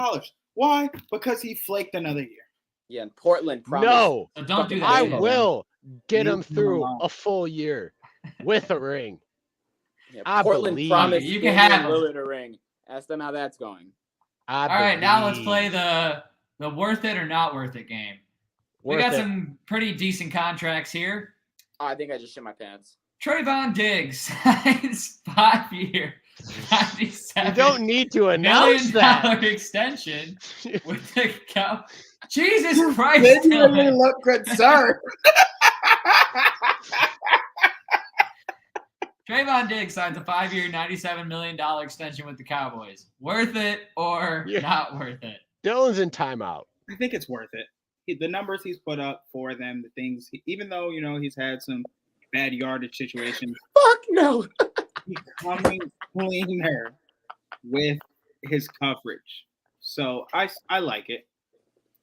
Why? Because he flaked another year. Yeah, and Portland promised. No, So don't do that. I to him. will get Leave him him through alone. a full year with a ring. Yeah, I Portland believe. promised You can Damian have him. Lillard a ring. Ask them how that's going. All All right, now let's play the worth it or not worth it game. We got some pretty decent contracts here. Oh, I think I just shit my pants. Trayvon Diggs signs 5-year, $97 You don't need to announce that. million extension with the Cow. Jesus Christ! Genuinely Dylan. look good, sir. Trayvon Diggs signs a 5-year, $97 million extension with the Cowboys. Worth it or Yeah. not worth it? Dylan's in timeout. I think it's worth it. the numbers he's put up for them, the things, even though he's had some bad yardage situations. Fuck no. He's coming clean there with his coverage, so I like it.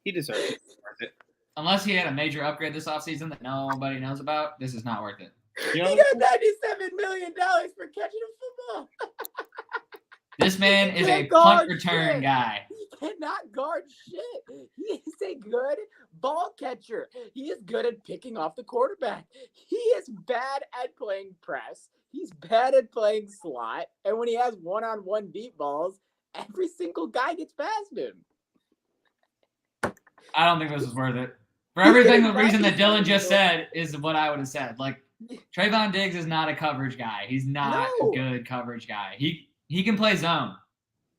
He deserves it. Worth it. Unless he had a major upgrade this offseason that nobody knows about, this is not worth it. He got $97 million for catching a football. This man is a can't guard punt return shit. guy. He cannot guard shit. He is a good ball catcher. He is good at picking off the quarterback. He is bad at playing press. He's bad at playing slot. And when he has one-on-one deep balls, every single guy gets past him. I don't think this is worth it. For everything, the reason that Dylan just said is what I would have said. Like, Trayvon Diggs is not a coverage guy. He's not a good coverage guy. He can play zone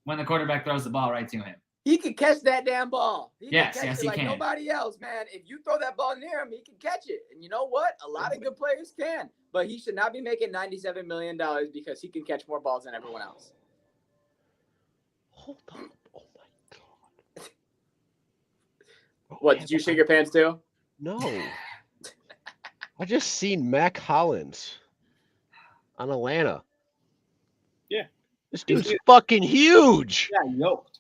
when the quarterback throws the ball right to him. He can catch that damn ball. Yes, he like can. Nobody else, man. If you throw that ball near him, he can catch it. And you know what? A lot of good players can. But he should not be making $97 million because he can catch more balls than everyone else. Hold on. Oh my god. What, did you shake your pants too? No. I just seen Mac Hollins on Atlanta. Yeah. This dude's fucking huge. Yeah, yoked.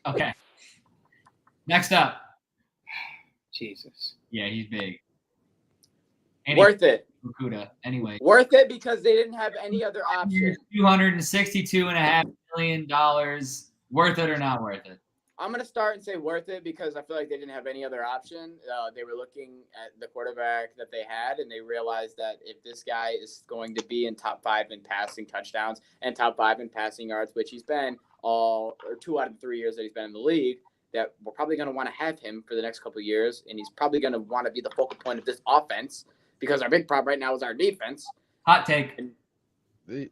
Okay. Next up. Jesus. Yeah, he's big. Worth it. Fukuda. Anyway. Worth it because they didn't have any other option. $262.5 million. Worth it or not worth it? I'm going to start and say worth it because I feel like they didn't have any other option. They were looking at the quarterback that they had, and they realized that if this guy is going to be in top 5 in passing touchdowns and top 5 in passing yards, which he's been 2 out of the 3 years that he's been in the league, that we're probably going to want to have him for the next couple of years, and he's probably going to want to be the focal point of this offense because our big problem right now is our defense. Hot take.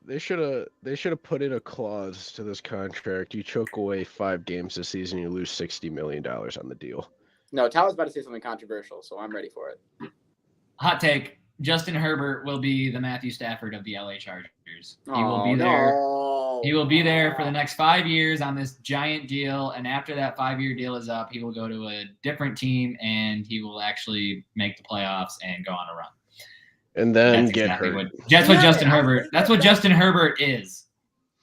They should have put in a clause to this contract. You choke away 5 games this season, you lose $60 million on the deal. No, Tyler's about to say something controversial, so I'm ready for it. Hot take. Justin Herbert will be the Matthew Stafford of the LA Chargers. He will be there. No. He will be there for the next 5 years on this giant deal, and after that 5-year deal is up, he will go to a different team and he will actually make the playoffs and go on a run. And then That's get exactly hurt. That's what Justin Herbert. That's what Justin Herbert is.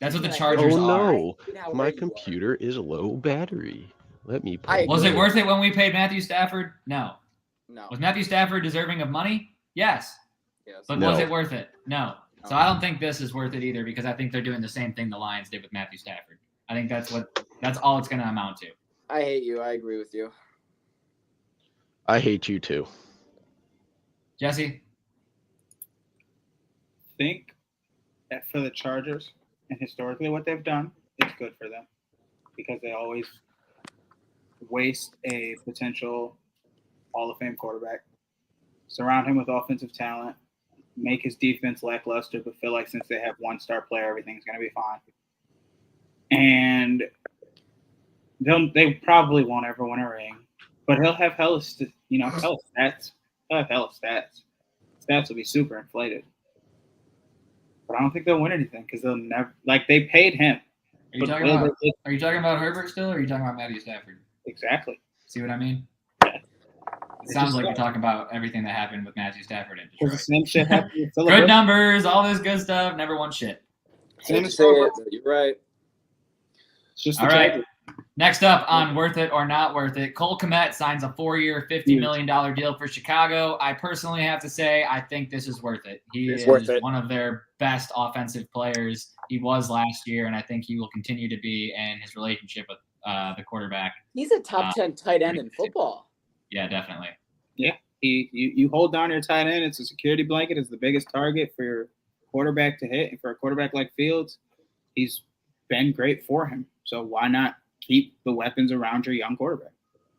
That's what the Chargers oh are. no, my computer is low battery. Let me. Was it worth it when we paid Matthew Stafford? No. No. Was Matthew Stafford deserving of money? Yes. But No. was it worth it? No. So I don't think this is worth it either because I think they're doing the same thing the Lions did with Matthew Stafford. I think that's all it's going to amount to. I hate you. I agree with you. I hate you too. Jesse? Think that for the Chargers and historically what they've done, it's good for them because they always waste a potential Hall of Fame quarterback, surround him with offensive talent, make his defense lackluster, but feel like since they have one star player, everything's going to be fine. And they probably won't ever win a ring, but he'll have hella stats. He'll have hella stats. Stats will be super inflated. But I don't think they'll win anything because they'll never they paid him. Are you talking about Herbert still, or are you talking about Matthew Stafford? Exactly. See what I mean? Yeah. It sounds like you're talking about everything that happened with Matthew Stafford in Detroit. The same shit happened with Good numbers, all this good stuff, never won shit. Same say it, you're right. It's just all right. Next up on worth it or not worth it, Cole Kmet signs a 4-year, $50 million deal for Chicago. I personally have to say I think this is worth it. He is one of their best offensive players. He was last year, and I think he will continue to be, and his relationship with the quarterback. He's a top 10 tight end in football. Yeah, definitely. Yeah, you hold down your tight end. It's a security blanket. It's the biggest target for your quarterback to hit. And for a quarterback like Fields, he's been great for him. So why not keep the weapons around your young quarterback?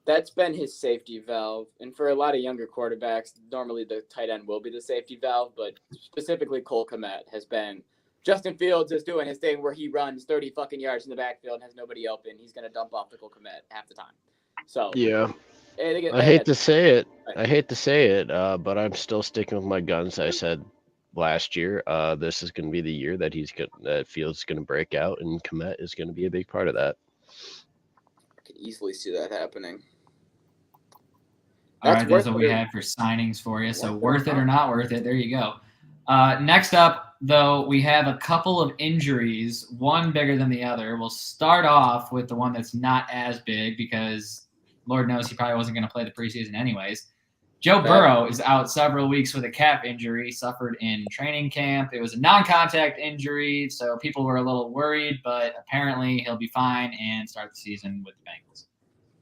That's been his safety valve. And for a lot of younger quarterbacks, normally the tight end will be the safety valve. But specifically Cole Kmet has been – Justin Fields is doing his thing where he runs 30 fucking yards in the backfield and has nobody open. He's going to dump off to Cole Kmet half the time. So yeah. I hate to say it, but I'm still sticking with my guns. I said last year, this is going to be the year that that Fields is going to break out, and Kmet is going to be a big part of that. could easily see that happening. All right, that's what we had for signings for you. So worth it or not worth it, there you go. Next up, though, we have a couple of injuries, one bigger than the other. We'll start off with the one that's not as big because Lord knows he probably wasn't going to play the preseason anyways. Joe Burrow is out several weeks with a calf injury suffered in training camp. It was a non-contact injury, so people were a little worried, but apparently he'll be fine and start the season with the Bengals.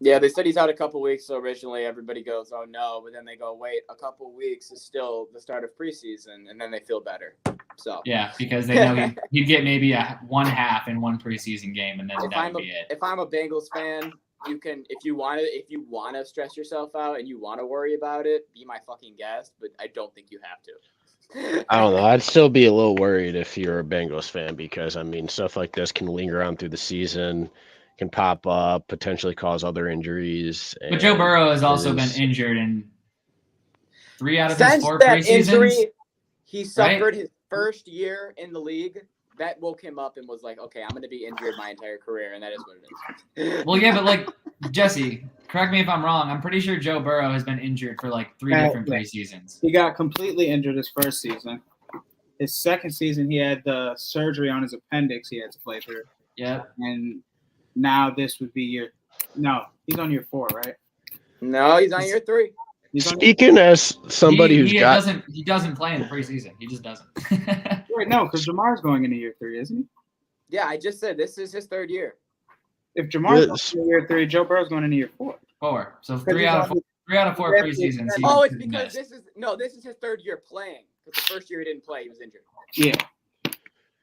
Yeah, they said he's out a couple weeks, so originally everybody goes, oh no, but then they go, wait, a couple weeks is still the start of preseason, and then they feel better. So yeah, because they know he'd get maybe a 1/2 in one preseason game, and then that would be it. If I'm a Bengals fan, you can, if you want to stress yourself out and you want to worry about it, be my fucking guest, but I don't think you have to. I don't know. I'd still be a little worried if you're a Bengals fan because, I mean, stuff like this can linger on through the season, can pop up, potentially cause other injuries. But Joe Burrow has also been injured in 3 out of his 4 preseasons. Injury, he suffered his first year in the league. That woke him up and was like, okay, I'm going to be injured my entire career, and that is what it is. Well, yeah, but like, Jesse, correct me if I'm wrong. I'm pretty sure Joe Burrow has been injured for like 3 different preseasons. He got completely injured his first season. His second season, he had the surgery on his appendix he had to play through. Yeah. And now this would be he's on year 4, right? No, he's on year 3. Speaking as somebody he doesn't play in the preseason. He just doesn't. Wait, no, because Jamar's going into year 3, isn't he? Yeah, I just said this is his 3rd year. If Jamar's going into year 3, Joe Burrow's going into year 4. 4. So 3 out of 4 preseasons. Oh, it's because this is his 3rd year playing. Because the first year he didn't play, he was injured. Yeah.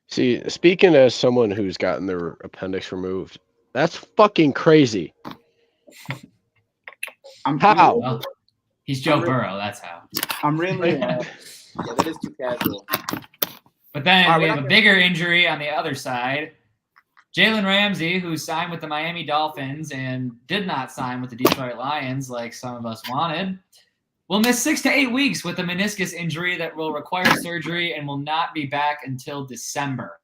See, speaking as someone who's gotten their appendix removed, that's fucking crazy. How? Well, he's Joe Burrow. That's how. I'm really. Yeah, that is too casual. But then we have a bigger injury on the other side. Jalen Ramsey, who signed with the Miami Dolphins and did not sign with the Detroit Lions like some of us wanted, will miss 6 to 8 weeks with a meniscus injury that will require surgery and will not be back until December.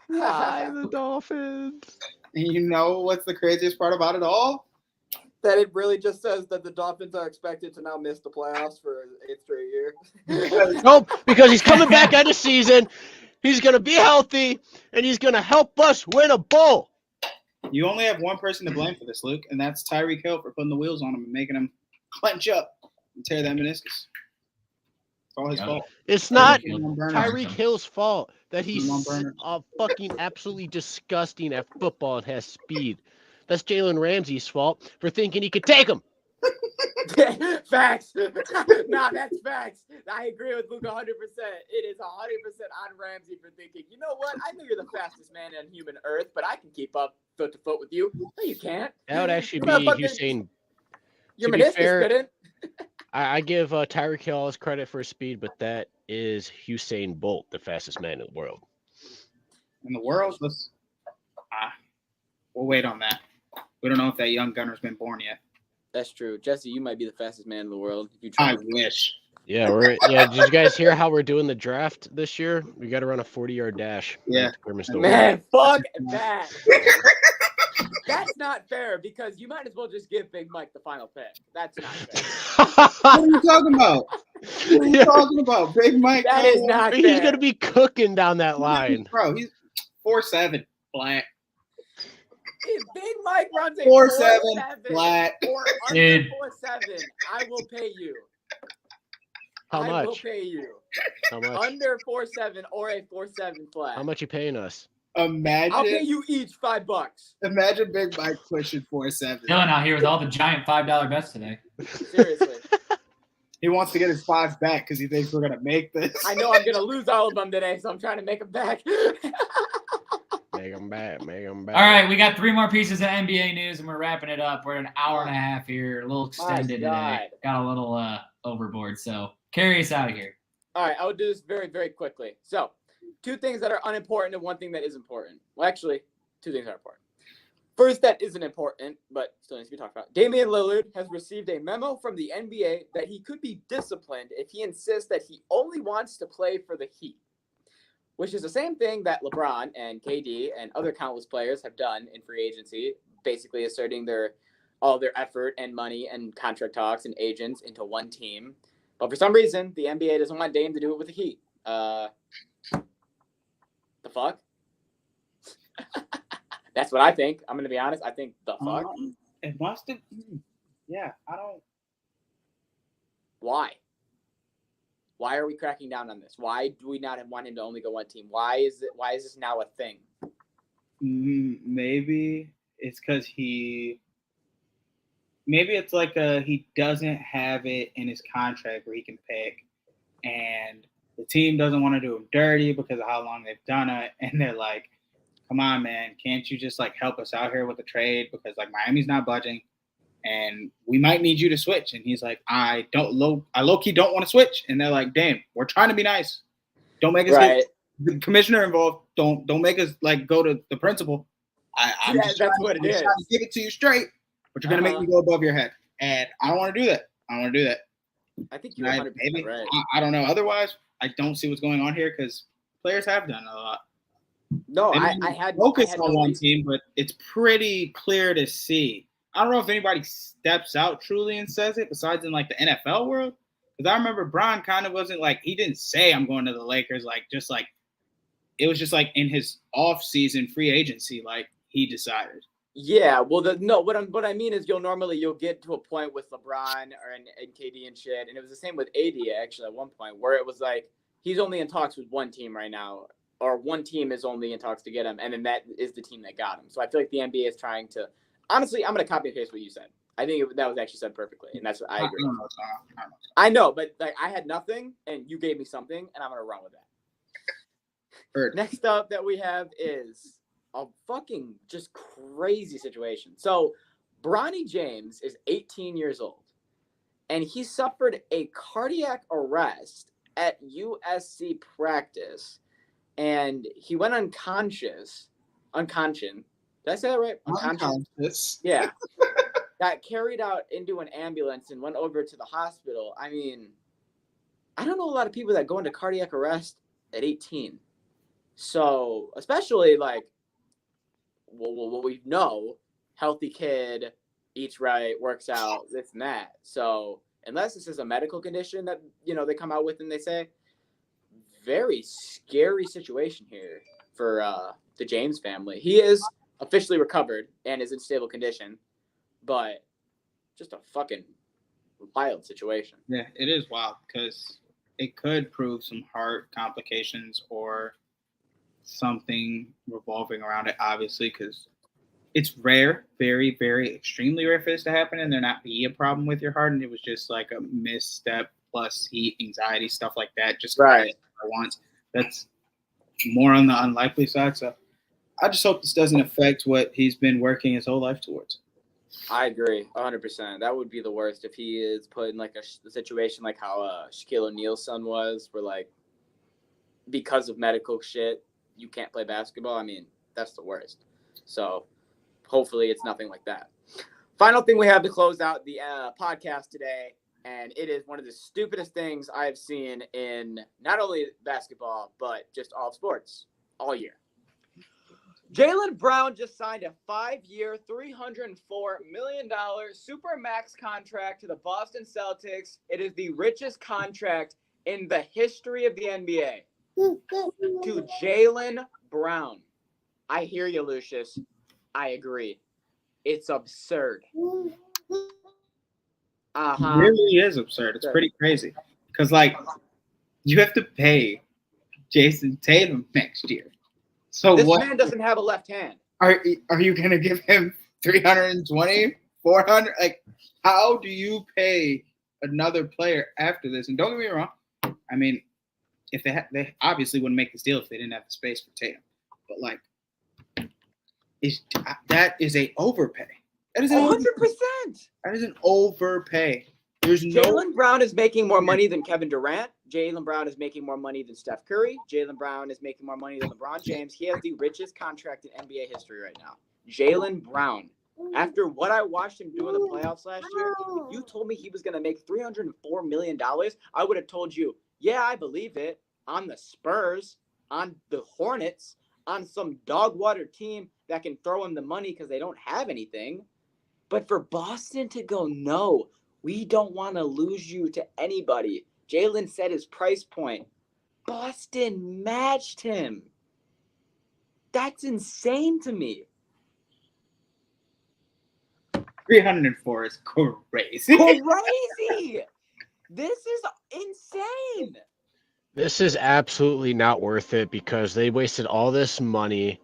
The Dolphins. You know what's the craziest part about it all? That it really just says that the Dolphins are expected to now miss the playoffs for an 8th straight year. Nope, because he's coming back out of season. He's going to be healthy, and he's going to help us win a bowl. You only have one person to blame for this, Luke, and that's Tyreek Hill for putting the wheels on him and making him clench up and tear that meniscus. It's all his fault. It's not Tyreek Hill's fault that he's fucking absolutely disgusting at football and has speed. That's Jalen Ramsey's fault for thinking he could take him. Facts. Nah, that's facts. I agree with Luke 100%. It is 100% on Ramsey for thinking, you know what? I know you're the fastest man on human earth, but I can keep up foot to foot with you. No, you can't. That would actually be Usain. Your meniscus couldn't. I give Tyreek Hill all his credit for his speed, but that is Usain Bolt, the fastest man in the world. In the world? We'll wait on that. We don't know if that young gunner's been born yet. That's true. Jesse, you might be the fastest man in the world. If you I wish. Yeah, did you guys hear how we're doing the draft this year? We got to run a 40-yard dash. Yeah. Man, fuck that. That's not fair because you might as well just give Big Mike the final pick. That's not fair. What are you talking about? What are you talking about? Big Mike? That is not fair. He's going to be cooking down that line. Bro, he's 4'7", black. If Big Mike runs a 4'7", flat, or under 4'7", I will pay you. How much? I will pay you. How much? Under 4'7" or a 4'7" flat. How much you paying us? Imagine. I'll pay you each $5. Imagine Big Mike pushing 4'7". Dylan out here with all the giant $5 bets today. Seriously. He wants to get his 5 back because he thinks we're gonna make this. I know I'm gonna lose all of them today, so I'm trying to make them back. Make them back. All right, we got 3 more pieces of NBA news, and we're wrapping it up. We're at an hour and a half here, a little extended today. Got a little overboard, so carry us out of here. All right, I will do this very, very quickly. So, 2 things that are unimportant and 1 thing that is important. Well, actually, 2 things are important. First, that isn't important, but still needs to be talked about. Damian Lillard has received a memo from the NBA that he could be disciplined if he insists that he only wants to play for the Heat. which is the same thing that LeBron and KD and other countless players have done in free agency, basically asserting all their effort and money and contract talks and agents into one team. But for some reason, the NBA doesn't want Dame to do it with the Heat. The fuck? That's what I think. I'm going to be honest. I think the fuck. It must have. Yeah, I don't. Why? Why are we cracking down on this? Why do we not want him to only go one team? Why is this now a thing? Maybe it's because maybe it's like he doesn't have it in his contract where he can pick, and the team doesn't want to do him dirty because of how long they've done it, and they're like, come on, man, can't you just like help us out here with the trade, because like Miami's not budging and we might need you to switch. And he's like, I low-key don't want to switch. And they're like, damn, we're trying to be nice, don't make us get the commissioner involved, don't make us like go to the principal. I'm just that's what it is. trying to give it to you straight, but you're gonna make me go above your head, and I don't want to do that. I think you're 100% maybe right. I don't know. Otherwise, I don't see what's going on here because players have done a lot. No, I had focused on one team, but it's pretty clear to see. I don't know if anybody steps out truly and says it besides in like the NFL world. Because I remember Bron kind of wasn't like, he didn't say I'm going to the Lakers, like just like it was just like in his off-season free agency, like he decided. Yeah, well, what I mean is you'll get to a point with LeBron and KD and shit, and it was the same with AD actually at one point where it was like he's only in talks with one team right now, or one team is only in talks to get him, and then that is the team that got him. So I feel like the NBA is trying to. Honestly, I'm going to copy and paste what you said. I think that was actually said perfectly, and that's what I agree. I know, but like I had nothing, and you gave me something, and I'm going to run with that. Heard. Next up that we have is a fucking just crazy situation. So, Bronny James is 18 years old, and he suffered a cardiac arrest at USC practice, and he went unconscious. Did I say that right? Unconscious. Yeah. Got carried out into an ambulance and went over to the hospital. I mean, I don't know a lot of people that go into cardiac arrest at 18. So, especially like, well, we know, healthy kid, eats right, works out, this and that. So, unless this is a medical condition that, they come out with and they say, very scary situation here for the James family. He is officially recovered and is in stable condition, but just a fucking wild situation. Yeah, it is wild because it could prove some heart complications or something revolving around it, obviously, because it's rare, very, very extremely rare for this to happen and there not be a problem with your heart, and it was just like a misstep plus heat, anxiety, stuff like that, just right once. That's more on the unlikely side, so I just hope this doesn't affect what he's been working his whole life towards. I agree 100%. That would be the worst if he is put in like a situation like how Shaquille O'Neal's son was, where like because of medical shit you can't play basketball. I mean, that's the worst. So hopefully it's nothing like that. Final thing we have to close out the podcast today, and it is one of the stupidest things I've seen in not only basketball but just all sports all year. Jaylen Brown just signed a 5-year, $304 million Supermax contract to the Boston Celtics. It is the richest contract in the history of the NBA. To Jaylen Brown. I hear you, Lucius. I agree. It's absurd. It really is absurd. It's pretty crazy. Because, like, you have to pay Jason Tatum next year. So this man doesn't have a left hand. Are you going to give him 320, 400? Like, how do you pay another player after this? And don't get me wrong. I mean, if they obviously wouldn't make this deal if they didn't have the space for Tatum. But, like, that is a overpay. That is 100%. That is an overpay. Jaylen Brown is making more money than Kevin Durant. Jaylen Brown is making more money than Steph Curry. Jaylen Brown is making more money than LeBron James. He has the richest contract in NBA history right now. Jaylen Brown. After what I watched him do in the playoffs last year, if you told me he was going to make $304 million, I would have told you, yeah, I believe it. On the Spurs. on the Hornets, on some dog water team that can throw him the money because they don't have anything. But for Boston to go, no, we don't want to lose you to anybody. Jalen set his price point. Boston matched him. That's insane to me. 304 is crazy. Crazy. This is insane. This is absolutely not worth it because they wasted all this money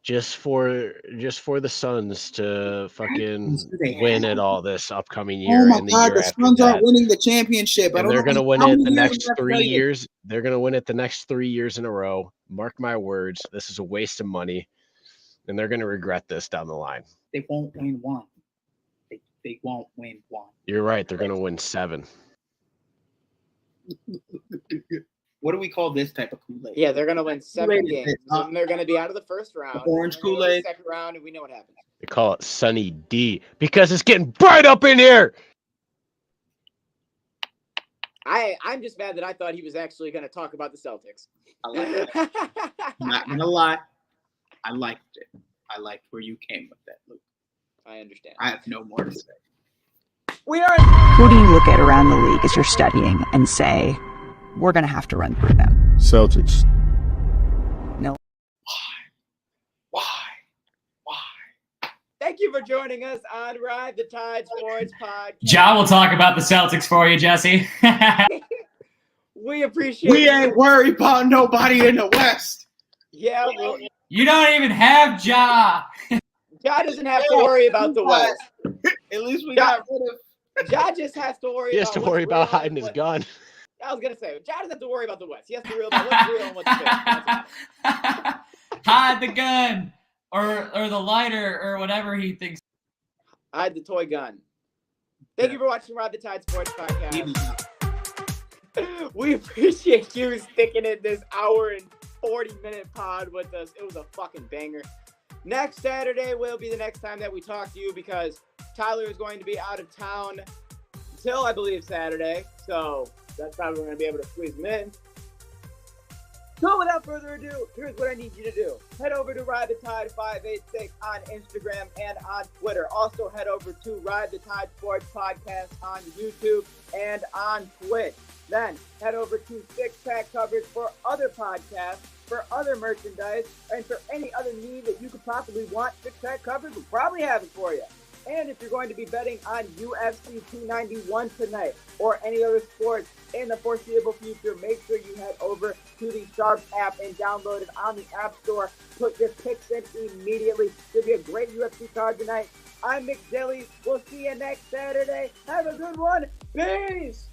just for the Suns to fucking win it all this upcoming year. Oh my and the God, year the after Suns that. aren't winning the championship. And they're going to win how it many the years next we have to 3 tell you? years. They're going to win it the next 3 years in a row. Mark my words. This is a waste of money. And they're going to regret this down the line. They won't win one. They won't win one. You're right. They're going to win 7. What do we call this type of Kool-Aid? Yeah, they're going to win 7 Kool-Aid is games. this, And they're going to be out of the first round. orange They're gonna go to the Kool-Aid. second round, and we know what happens. They call it Sunny D because it's getting bright up in here. I'm just mad that I thought he was actually going to talk about the Celtics. I like it. I'm not going to lie. I liked it. I liked where you came with that, Luke. I understand. I have no more to say. We are. Who do you look at around the league as you're studying and say, we're going to have to run through them? Celtics. No. Why? Thank you for joining us on Ride the Tide Sports Podcast. Ja will talk about the Celtics for you, Jesse. We appreciate We ain't worried about nobody in the West. Yeah, well, You don't even have Ja. Ja doesn't have to worry about the West. At least we got rid of. Ja just has to worry He has about to worry what's about real hiding and his gun. I was going to say, Ja doesn't have to worry about the West. He has to worry about what's real and what's fake. Hide the gun or the lighter or whatever he thinks. Hide the toy gun. Thank you for watching Ride the Tide Sports Podcast. We appreciate you sticking in this hour and 40-minute pod with us. It was a fucking banger. Next Saturday will be the next time that we talk to you because Tyler is going to be out of town until, I believe, Saturday. So that's probably going to be able to squeeze him in. So without further ado, here's what I need you to do. Head over to Ride the Tide 586 on Instagram and on Twitter. Also head over to Ride the Tide Sports Podcast on YouTube and on Twitch. Then head over to Six Pack Coverage for other podcasts, for other merchandise, and for any other need that you could possibly want. Six Pack Coverage will probably have it for you. And if you're going to be betting on UFC 291 tonight or any other sports in the foreseeable future, make sure you head over to the Sharps app and download it on the App Store. Put your picks in immediately. Should be a great UFC card tonight. I'm Mick Dilly. We'll see you next Saturday. Have a good one. Peace.